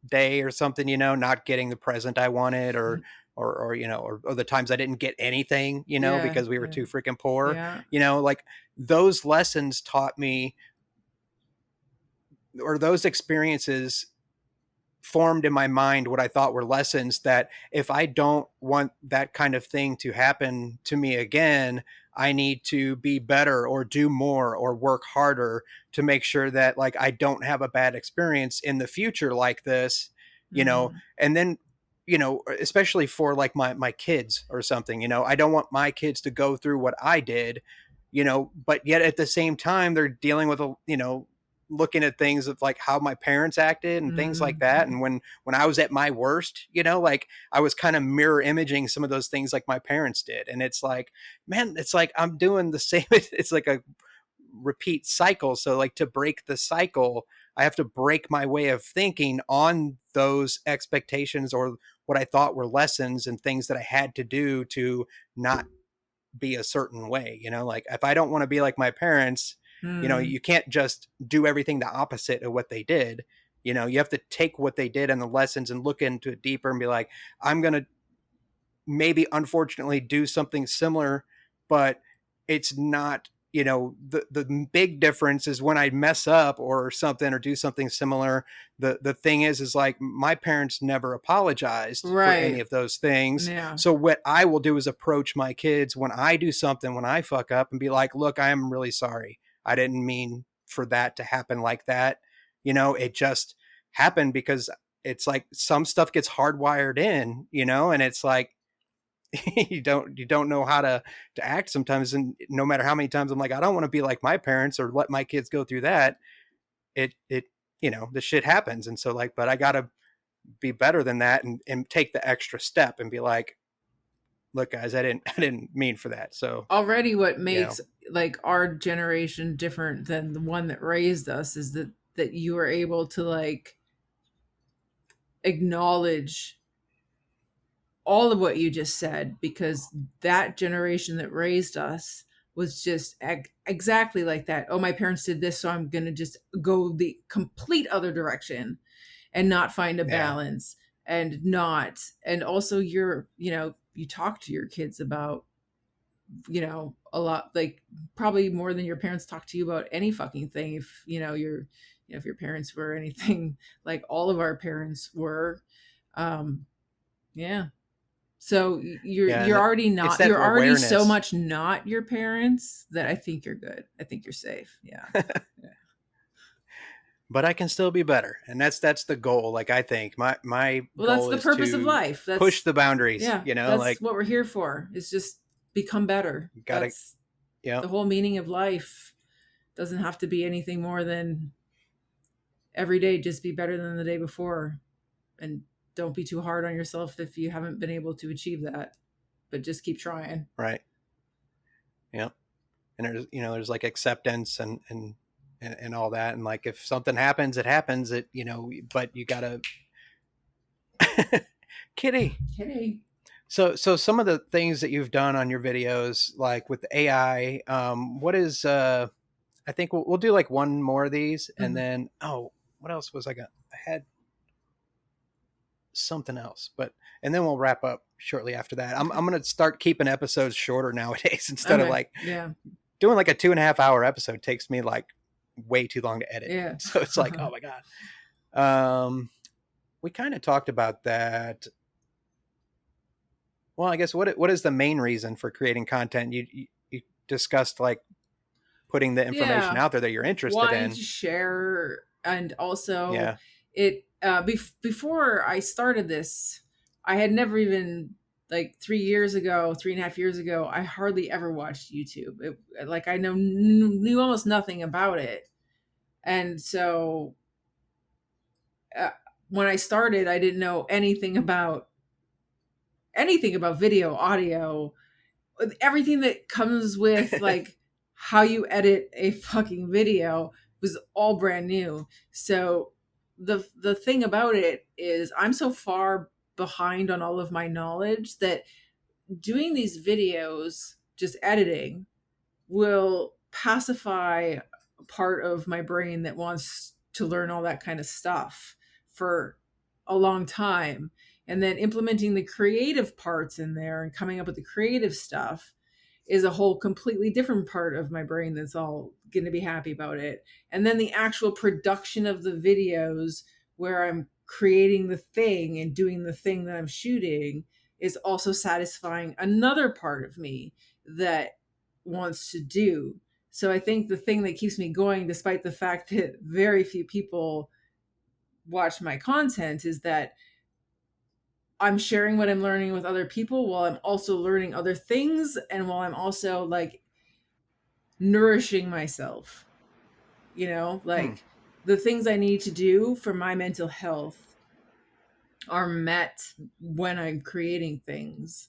day or something, not getting the present I wanted, or the times I didn't get anything, Yeah, because we were yeah, too freaking poor, yeah. like, those lessons taught me, or those experiences formed in my mind what I thought were lessons, that if I don't want that kind of thing to happen to me again, I need to be better, or do more, or work harder, to make sure that, like, I don't have a bad experience in the future like this, Mm, and then, especially for like my kids or something, I don't want my kids to go through what I did, but yet at the same time, they're dealing with looking at things of like how my parents acted and things like that. mm, And when I was at my worst, like, I was kind of mirror imaging some of those things like my parents did. And it's like, man, it's like I'm doing the same. It's like a repeat cycle. So, like, to break the cycle, I have to break my way of thinking on those expectations, or what I thought were lessons and things that I had to do to not be a certain way. Like, if I don't want to be like my parents, mm. you can't just do everything the opposite of what they did. You have to take what they did and the lessons and look into it deeper, and be like, I'm going to maybe unfortunately do something similar, but it's not, you know, the big difference is when I mess up or something or do something similar. The thing is like my parents never apologized for any Right. of those things. Yeah. So what I will do is approach my kids when I do something, when I fuck up, and be like, look, I am really sorry. I didn't mean for that to happen like that. You know, it just happened because it's like some stuff gets hardwired in, you know, and it's like, you don't know how to act sometimes. And no matter how many times I'm like, I don't want to be like my parents or let my kids go through that. It, you know, the shit happens. And so like, but I gotta be better than that and take the extra step and be like, look guys, I didn't mean for that. So Already what you know, makes like our generation different than the one that raised us is that you are able to like acknowledge all of what you just said, because that generation that raised us was just exactly like that. Oh, my parents did this, so I'm going to just go the complete other direction and not find a yeah, balance and also you talk to your kids about, a lot, like probably more than your parents talk to you about any fucking thing. If, if your parents were anything like all of our parents were. Yeah. So yeah. you're already It's not, that you're already so awareness. much not your parents that I think you're good. I think you're safe. Yeah. Yeah. But I can still be better. And that's the goal. Like, I think my Well, that's goal the is purpose of to life. push the boundaries, you know, That's like what we're here for. Is just become better. gotta, That's you know, the whole meaning of life. Doesn't have to be anything more than every day just be better than the day before, and don't be too hard on yourself if you haven't been able to achieve that, but just keep trying. right. Yeah. And there's, you know, there's like acceptance and all that. And like, if something happens, it happens, it, you know, but you gotta, kitty. Hey. So some of the things that you've done on your videos, like with the AI, what is, I think we'll do like one more of these and Mhm. then, oh, what else was I got? I had something else, but, and then we'll wrap up shortly after that. Okay. I'm going to start keeping episodes shorter nowadays instead of Okay. like Yeah. doing like a 2.5 hour episode takes me like way too long to edit. Yeah. So it's like, oh my God. We kind of talked about that. Well, I guess what is the main reason for creating content? You discussed like putting the information Yeah. out there that you're interested Wanting in. to share, and also Yeah. it before I started this, I had never even, like 3 years ago, 3.5 years ago, I hardly ever watched YouTube. Like I knew almost nothing about it. And so uh, when I started, I didn't know anything about video, audio, everything that comes with like how you edit a fucking video was all brand new. So the thing about it is I'm so far behind on all of my knowledge that doing these videos, just editing, will pacify a part of my brain that wants to learn all that kind of stuff for a long time. And then implementing the creative parts in there and coming up with the creative stuff is a whole completely different part of my brain that's all going to be happy about it. And then the actual production of the videos, where I'm creating the thing and doing the thing that I'm shooting, is also satisfying another part of me that wants to do. So I think the thing that keeps me going, despite the fact that very few people watch my content, is that I'm sharing what I'm learning with other people while I'm also learning other things, and while I'm also like nourishing myself, Hmm. like the things I need to do for my mental health are met when I'm creating things.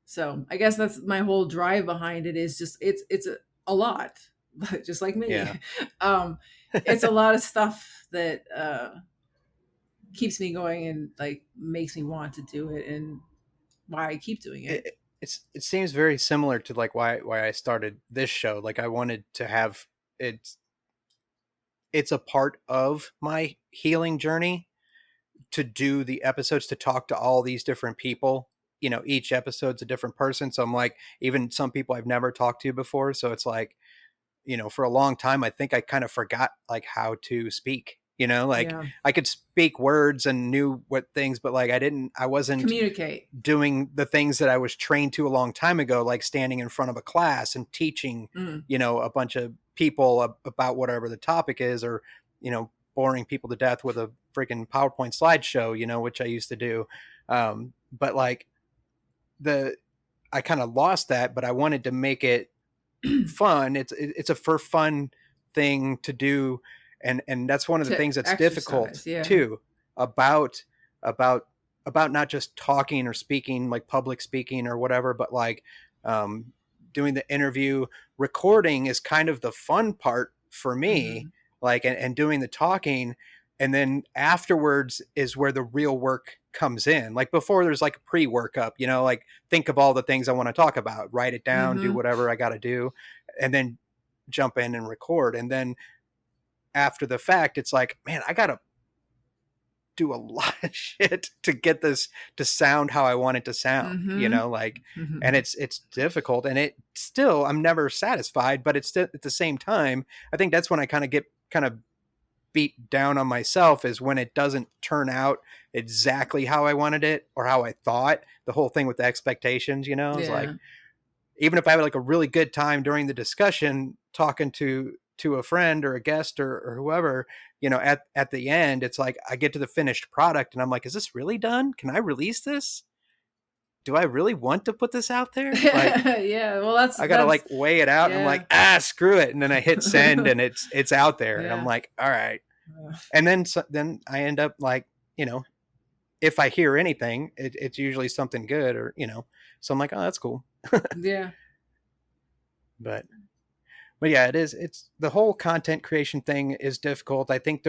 So I guess that's my whole drive behind it, is just it's a lot, just like me. Yeah. um it's a lot of stuff that keeps me going and like makes me want to do it, and why I keep doing it. It seems very similar to like why I started this show. Like I wanted to have it's a part of my healing journey to do the episodes, to talk to all these different people. You know, each episode's a different person. So I'm like, even some people I've never talked to before. So it's like, for a long time, I think I kind of forgot like how to speak, like Yeah. I could speak words and knew what things, but like I wasn't Communicate. doing the things that I was trained to a long time ago, like standing in front of a class and teaching, Mm. a bunch of people about whatever the topic is, or, boring people to death with a freaking PowerPoint slideshow, which I used to do. But like I kind of lost that, but I wanted to make it fun. It's a for fun thing to do. And that's one of the To things that's difficult exercise, yeah. too about about not just talking or speaking, like public speaking or whatever, but like doing the interview. Recording is kind of the fun part for me, like, and doing the talking. And then afterwards is where the real work comes in. Like before, there's like a pre-workup, like think of all the things I want to talk about, write it down, do whatever I got to do, and then jump in and record. And then after the fact, it's like, man, I got to do a lot of shit to get this to sound how I want it to sound, like, and it's difficult, and it still, I'm never satisfied, but it's still, at the same time, I think that's when I get beat down on myself, is when it doesn't turn out exactly how I wanted it or how I thought. The whole thing with the expectations, it's like, even if I had like a really good time during the discussion talking to a friend or a guest or whoever, at the end, it's like I get to the finished product and I'm like, is this really done? Can I release this? Do I really want to put this out there? Like, yeah, well, I gotta like weigh it out. Yeah. And I'm like, screw it. And then I hit send and it's out there. Yeah. And I'm like, all right. And then I end up like, if I hear anything, it's usually something good, or, so I'm like, oh, that's cool. Yeah. But yeah, it's the whole content creation thing is difficult. I think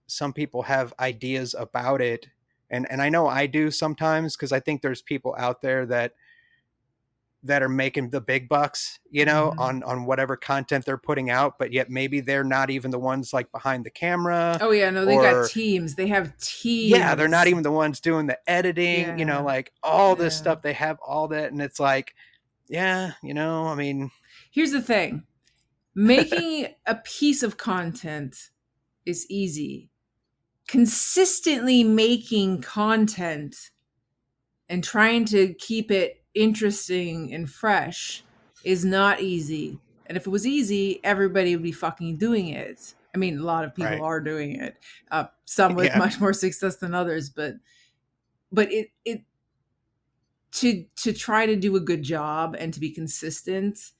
some people have ideas about it, and I know I do sometimes, because I think there's people out there that are making the big bucks, on whatever content they're putting out, but yet maybe they're not even the ones like behind the camera. Oh yeah, no, they got teams. They have teams. Yeah, they're not even the ones doing the editing, like all this stuff. They have all that, and it's like, yeah, I mean, here's the thing. Making a piece of content is easy. Consistently making content and trying to keep it interesting and fresh is not easy. And if it was easy, everybody would be fucking doing it. I mean, a lot of people are doing it. Some with much more success than others, but it to try to do a good job and to be consistent,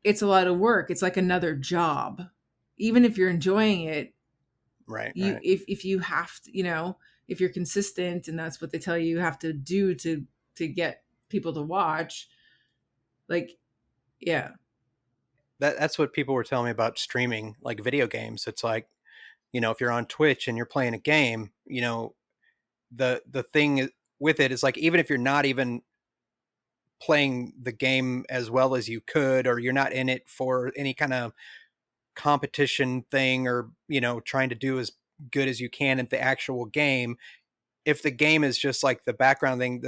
it's a lot of work. It's like another job. Even if you're enjoying it, if you have to, if you're consistent and that's what they tell you have to do to get people to watch, like, yeah. That's what people were telling me about streaming, like video games. It's like, if you're on Twitch and you're playing a game, the thing with it is like, even if you're not even playing the game as well as you could, or you're not in it for any kind of competition thing, or, trying to do as good as you can at the actual game, if the game is just like the background thing,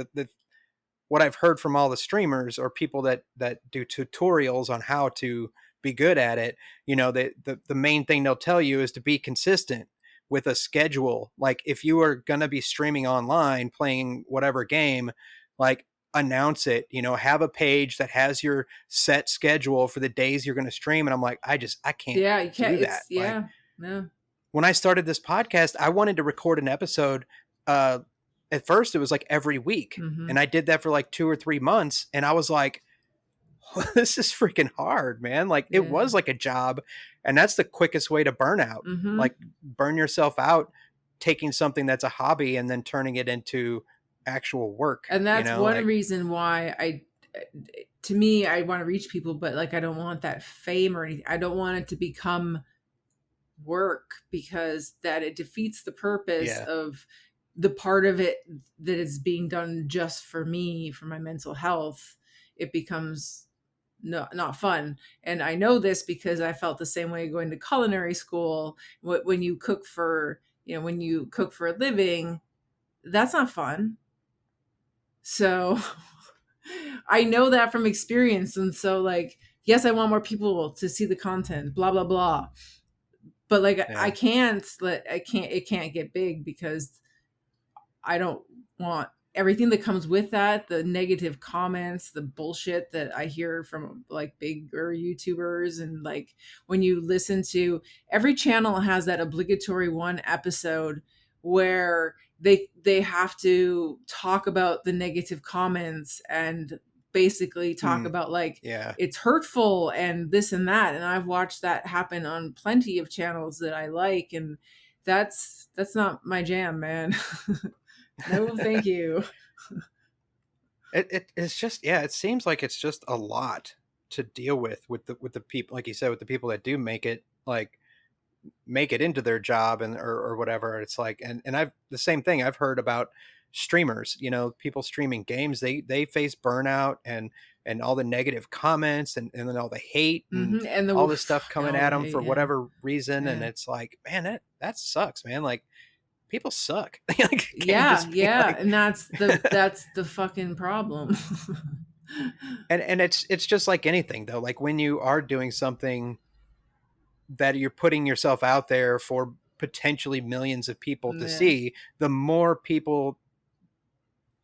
what I've heard from all the streamers or people that do tutorials on how to be good at it, the main thing they'll tell you is to be consistent with a schedule. Like if you are going to be streaming online, playing whatever game, like announce it, have a page that has your set schedule for the days you're going to stream. And I'm like, I can't, you can't do that. Yeah. No. When I started this podcast, I wanted to record an episode. At first it was like every week, and I did that for like 2 or 3 months. And I was like, well, this is freaking hard, man. Like it was like a job, and that's the quickest way to burn out. Like burn yourself out, taking something that's a hobby and then turning it into actual work. And that's one reason why I want to reach people, but like, I don't want that fame or anything. I don't want it to become work, because that it defeats the purpose of the part of it that is being done just for me, for my mental health. It becomes not fun. And I know this because I felt the same way going to culinary school. When you cook for, when you cook for a living, that's not fun. So I know that from experience. And so like, yes, I want more people to see the content, blah blah blah. But like Yeah. it can't get big because I don't want everything that comes with that, the negative comments, the bullshit that I hear from like bigger YouTubers. And like when you listen to, every channel has that obligatory one episode where they have to talk about the negative comments and basically talk about like Yeah. it's hurtful and this and that. And I've watched that happen on plenty of channels that I like, and that's not my jam, man. No, thank you. It's just, yeah, it seems like it's just a lot to deal with the people, like you said, with the people that do make it, like make it into their job and or whatever. It's like, and I've the same thing I've heard about streamers, you know, people streaming games, they face burnout and all the negative comments and then all the hate and And all this stuff coming all at the them hate, for yeah. whatever reason. And Yeah. it's like, man, that sucks, man. Like, people suck. Like, Yeah, yeah, like, and that's the fucking problem. and it's just like anything though. Like when you are doing something that you're putting yourself out there for potentially millions of people to Yeah. see, the more people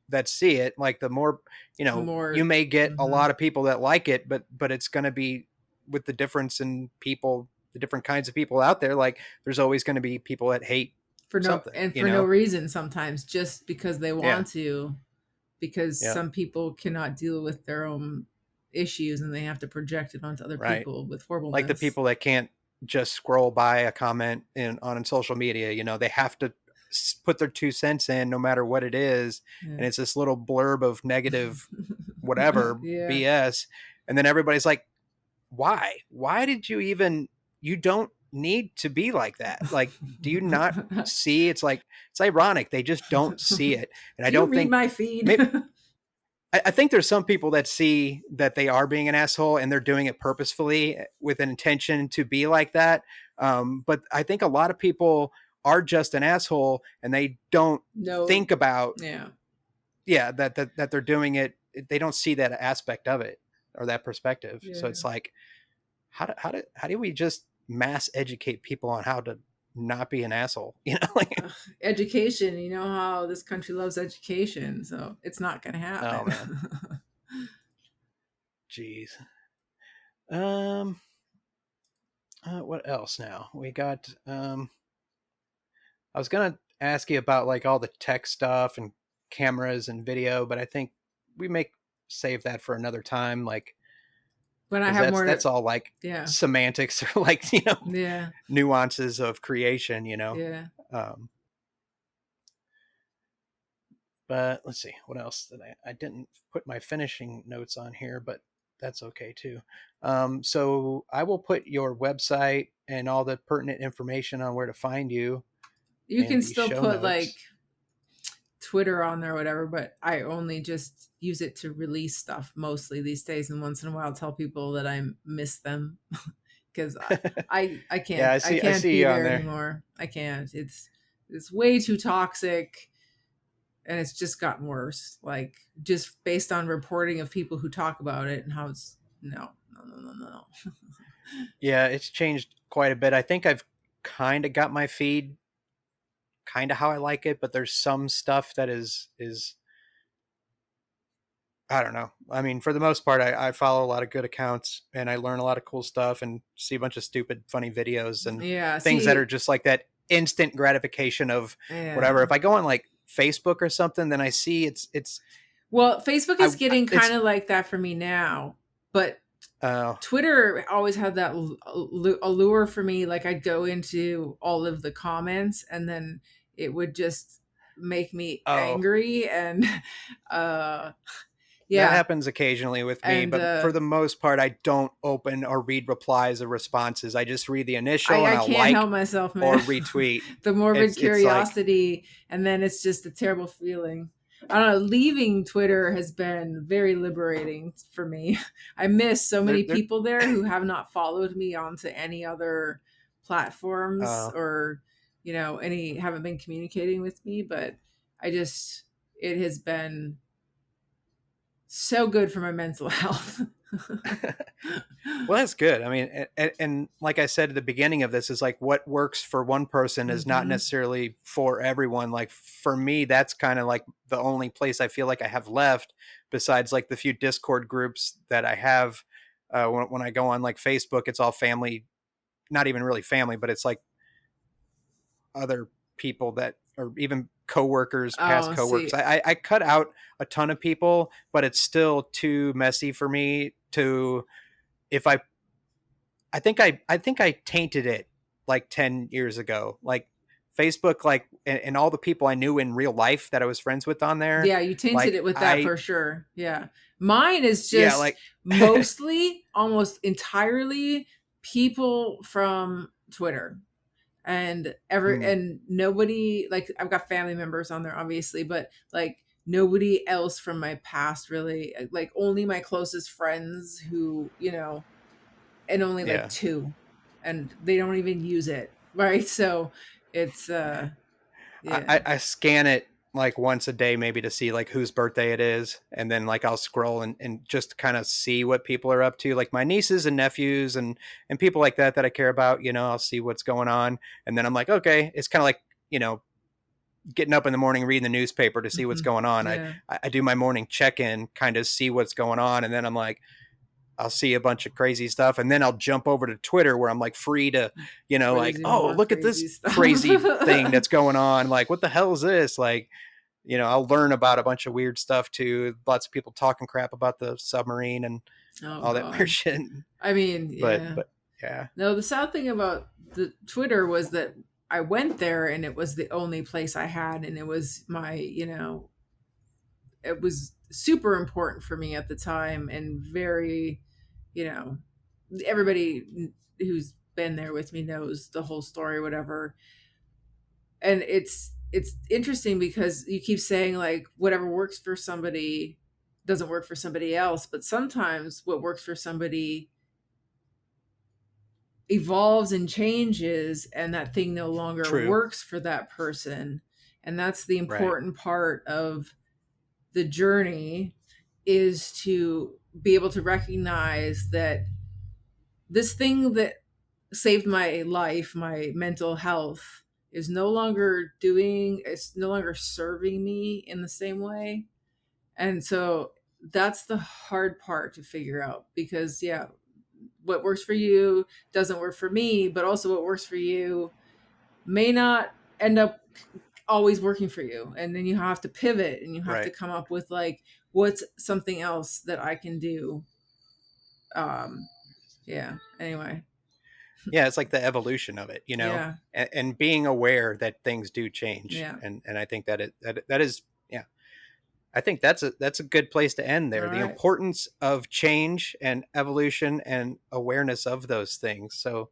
that see it, like the more, you know, More, you may get a mhm. lot of people that like it, but it's going to be with the difference in people, the different kinds of people out there. Like there's always going to be people that hate for no something, and you for no know? reason, sometimes just because they Yeah. want to, because Yeah. some people cannot deal with their own issues and they have to project it onto other Right. people with horribleness. Like the people that can't just scroll by a comment on social media, you know, they have to put their 2 cents in no matter what it is. Yeah. And it's this little blurb of negative whatever Yeah. BS. And then everybody's like, why did you even, you don't need to be like that. Like, do you not see? It's like, it's ironic. They just don't see it. And I don't read think my feed. maybe, I think there's some people that see that they are being an asshole and they're doing it purposefully with an intention to be like that. But I think a lot of people are just an asshole and they don't think about, that they're doing it. They don't see that aspect of it or that perspective. Yeah. So it's like, how do we just mass educate people on how to not be an asshole? You know, like education. You know how this country loves education, so it's not going to happen. Oh man. Jeez. What else now? We got I was gonna ask you about like all the tech stuff and cameras and video, but I think we may save that for another time. Like when I have more, that's all like semantics or like, you know, nuances of creation, you know. Yeah. But let's see what else did I didn't put my finishing notes on here, but that's okay too. So I will put your website and all the pertinent information on where to find you. You can still put like Twitter on there or whatever, but I only just use it to release stuff mostly these days, and once in a while tell people that I miss them because I can't. Yeah, I can't be there anymore. I can't. It's way too toxic. And it's just gotten worse, like just based on reporting of people who talk about it and how it's no. Yeah, it's changed quite a bit. I think I've kind of got my feed kind of how I like it, but there's some stuff that is I don't know. I mean, for the most part, I follow a lot of good accounts and I learn a lot of cool stuff and see a bunch of stupid, funny videos and things that are just like that instant gratification of whatever. If I go on like Facebook or something, then I see it's well, Facebook is getting kind of like that for me now, but Twitter always had that allure for me. Like I'd go into all of the comments and then it would just make me angry and that happens occasionally with me, but for the most part, I don't open or read replies or responses. I just read the initial and I'll can't help myself, man. Or retweet. The morbid curiosity, and then it's just a terrible feeling. I don't know. Leaving Twitter has been very liberating for me. I miss so many people there who have not followed me onto any other platforms or, you know, haven't been communicating with me, but it has been so good for my mental health. Well, that's good. I mean, and like I said at the beginning of this, is like what works for one person is not Mm-hmm. necessarily for everyone. Like for me, that's kind of like the only place I feel like I have left, besides like the few Discord groups that I have. When I go on like Facebook, it's all family, not even really family, but it's like other people that, or even coworkers, past Oh, coworkers. see, I cut out a ton of people, but it's still too messy for me to, if I think I tainted it like 10 years ago. Like Facebook, like, and all the people I knew in real life that I was friends with on there, yeah, you tainted like it with that for sure. Yeah. Mine is yeah, just like, mostly, almost entirely people from Twitter. mm, And nobody, like, I've got family members on there obviously, but like nobody else from my past really, like only my closest friends who, and only like yeah. two, and they don't even use it, right? So it's yeah. I scan it like once a day, maybe to see like whose birthday it is. And then like I'll scroll and just kind of see what people are up to, like my nieces and nephews and people like that I care about, I'll see what's going on. And then I'm like, okay, it's kind of like, getting up in the morning, reading the newspaper to see what's Hmm. going on. Yeah. I do my morning check-in, kind of see what's going on. And then I'm like, I'll see a bunch of crazy stuff, and then I'll jump over to Twitter where I'm like free to, like, Crazy, oh, more look at this crazy stuff. crazy thing that's going on. Like, what the hell is this? Like, I'll learn about a bunch of weird stuff too. Lots of people talking crap about the submarine and Oh all that weird God. shit. I mean, But, yeah. but yeah, No, the sad thing about the Twitter was that I went there and it was the only place I had, and it was it was super important for me at the time, and very, you know, everybody who's been there with me knows the whole story, whatever. And it's interesting because you keep saying like whatever works for somebody doesn't work for somebody else, but sometimes what works for somebody evolves and changes, and that thing no longer true. works for that person. And that's the Right. important part of the journey, is to be able to recognize that this thing that saved my life, my mental health, is no longer it's no longer serving me in the same way. And so that's the hard part to figure out, because yeah, what works for you doesn't work for me, but also what works for you may not end up always working for you. And then you have to pivot and you have to Right. come up with like, what's something else that I can do. Yeah. Anyway. Yeah. It's like the evolution of it, Yeah. and being aware that things do change. Yeah. And I think that is, yeah, I think that's a good place to end All there. The right. importance of change and evolution and awareness of those things. So,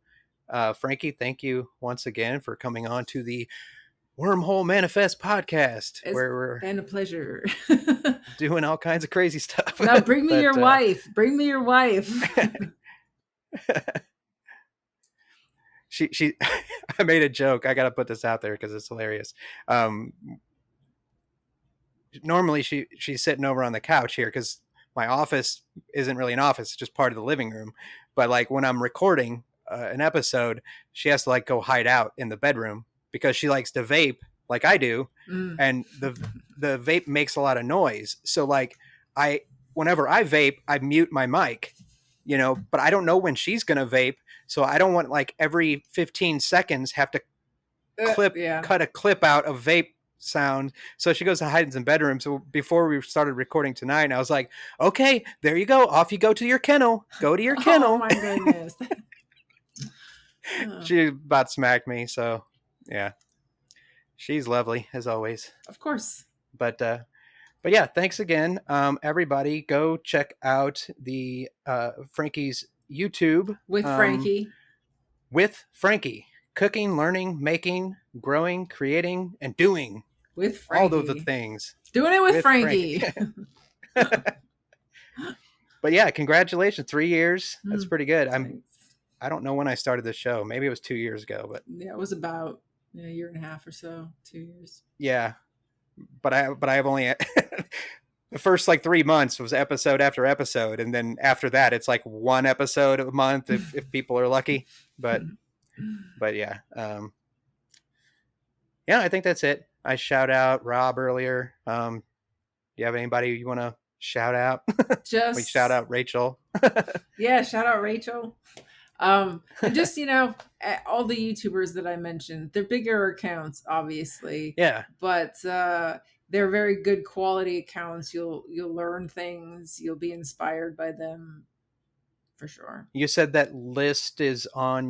Frankie, thank you once again for coming on to the Wormhole Manifest Podcast, It's where we're been a pleasure. doing all kinds of crazy stuff. Now bring me But your wife. Bring me your wife. she I made a joke. I got to put this out there because it's hilarious. Um, Normally she's sitting over on the couch here because my office isn't really an office; it's just part of the living room. But like when I'm recording an episode, she has to like go hide out in the bedroom because she likes to vape like I do, Mm. and the vape makes a lot of noise. So like I whenever I vape, I mute my mic, but I don't know when she's gonna vape, so I don't want like every 15 seconds have to Yeah. cut a clip out of vape sound. So she goes to hide in some bedroom. So before we started recording tonight, I was like, okay, there you go. Off you go to your kennel. Go to your Oh kennel. my goodness. Oh, She about smacked me. So yeah, she's lovely as always. of course. But yeah, thanks again. Everybody go check out the Frankie's YouTube With Frankie. with Frankie. Cooking, learning, making, growing, creating, and doing With all of the Frankie. things Doing it with with Frankie. Frankie. But yeah, congratulations. 3 years. That's Mm, pretty good. thanks. I don't know when I started the show. Maybe it was 2 years ago, but Yeah, it was about a year and a half or so, 2 years. yeah. But I've only the first like 3 months was episode after episode, and then after that it's like one episode a month if people are lucky. But yeah, yeah, I think that's it. I shout out Rob earlier. Do you have anybody you want to shout out? Just we shout out Rachel. Yeah, shout out Rachel. And just, all the YouTubers that I mentioned, they're bigger accounts, obviously. Yeah. But they're very good quality accounts. You'll learn things. You'll be inspired by them for sure. You said that list is on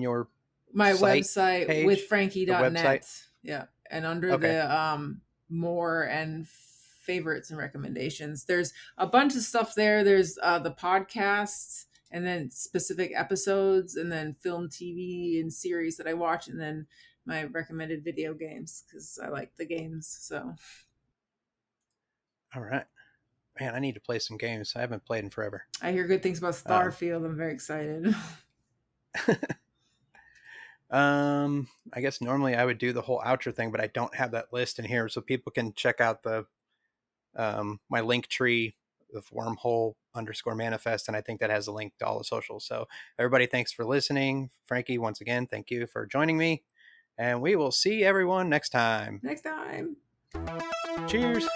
my website page? With Frankie.net. Yeah. And under the more and favorites and recommendations, there's a bunch of stuff there. There's the podcasts, and then specific episodes, and then film, TV, and series that I watch, and then my recommended video games because I like the games. So, all right, man, I need to play some games. I haven't played in forever. I hear good things about Starfield. I'm very excited. I guess normally I would do the whole outro thing, but I don't have that list in here, so people can check out the my link tree of Wormhole_Manifest, and I think that has a link to all the socials. So everybody, thanks for listening. Frankie, once again, thank you for joining me, and we will see everyone next time. Cheers.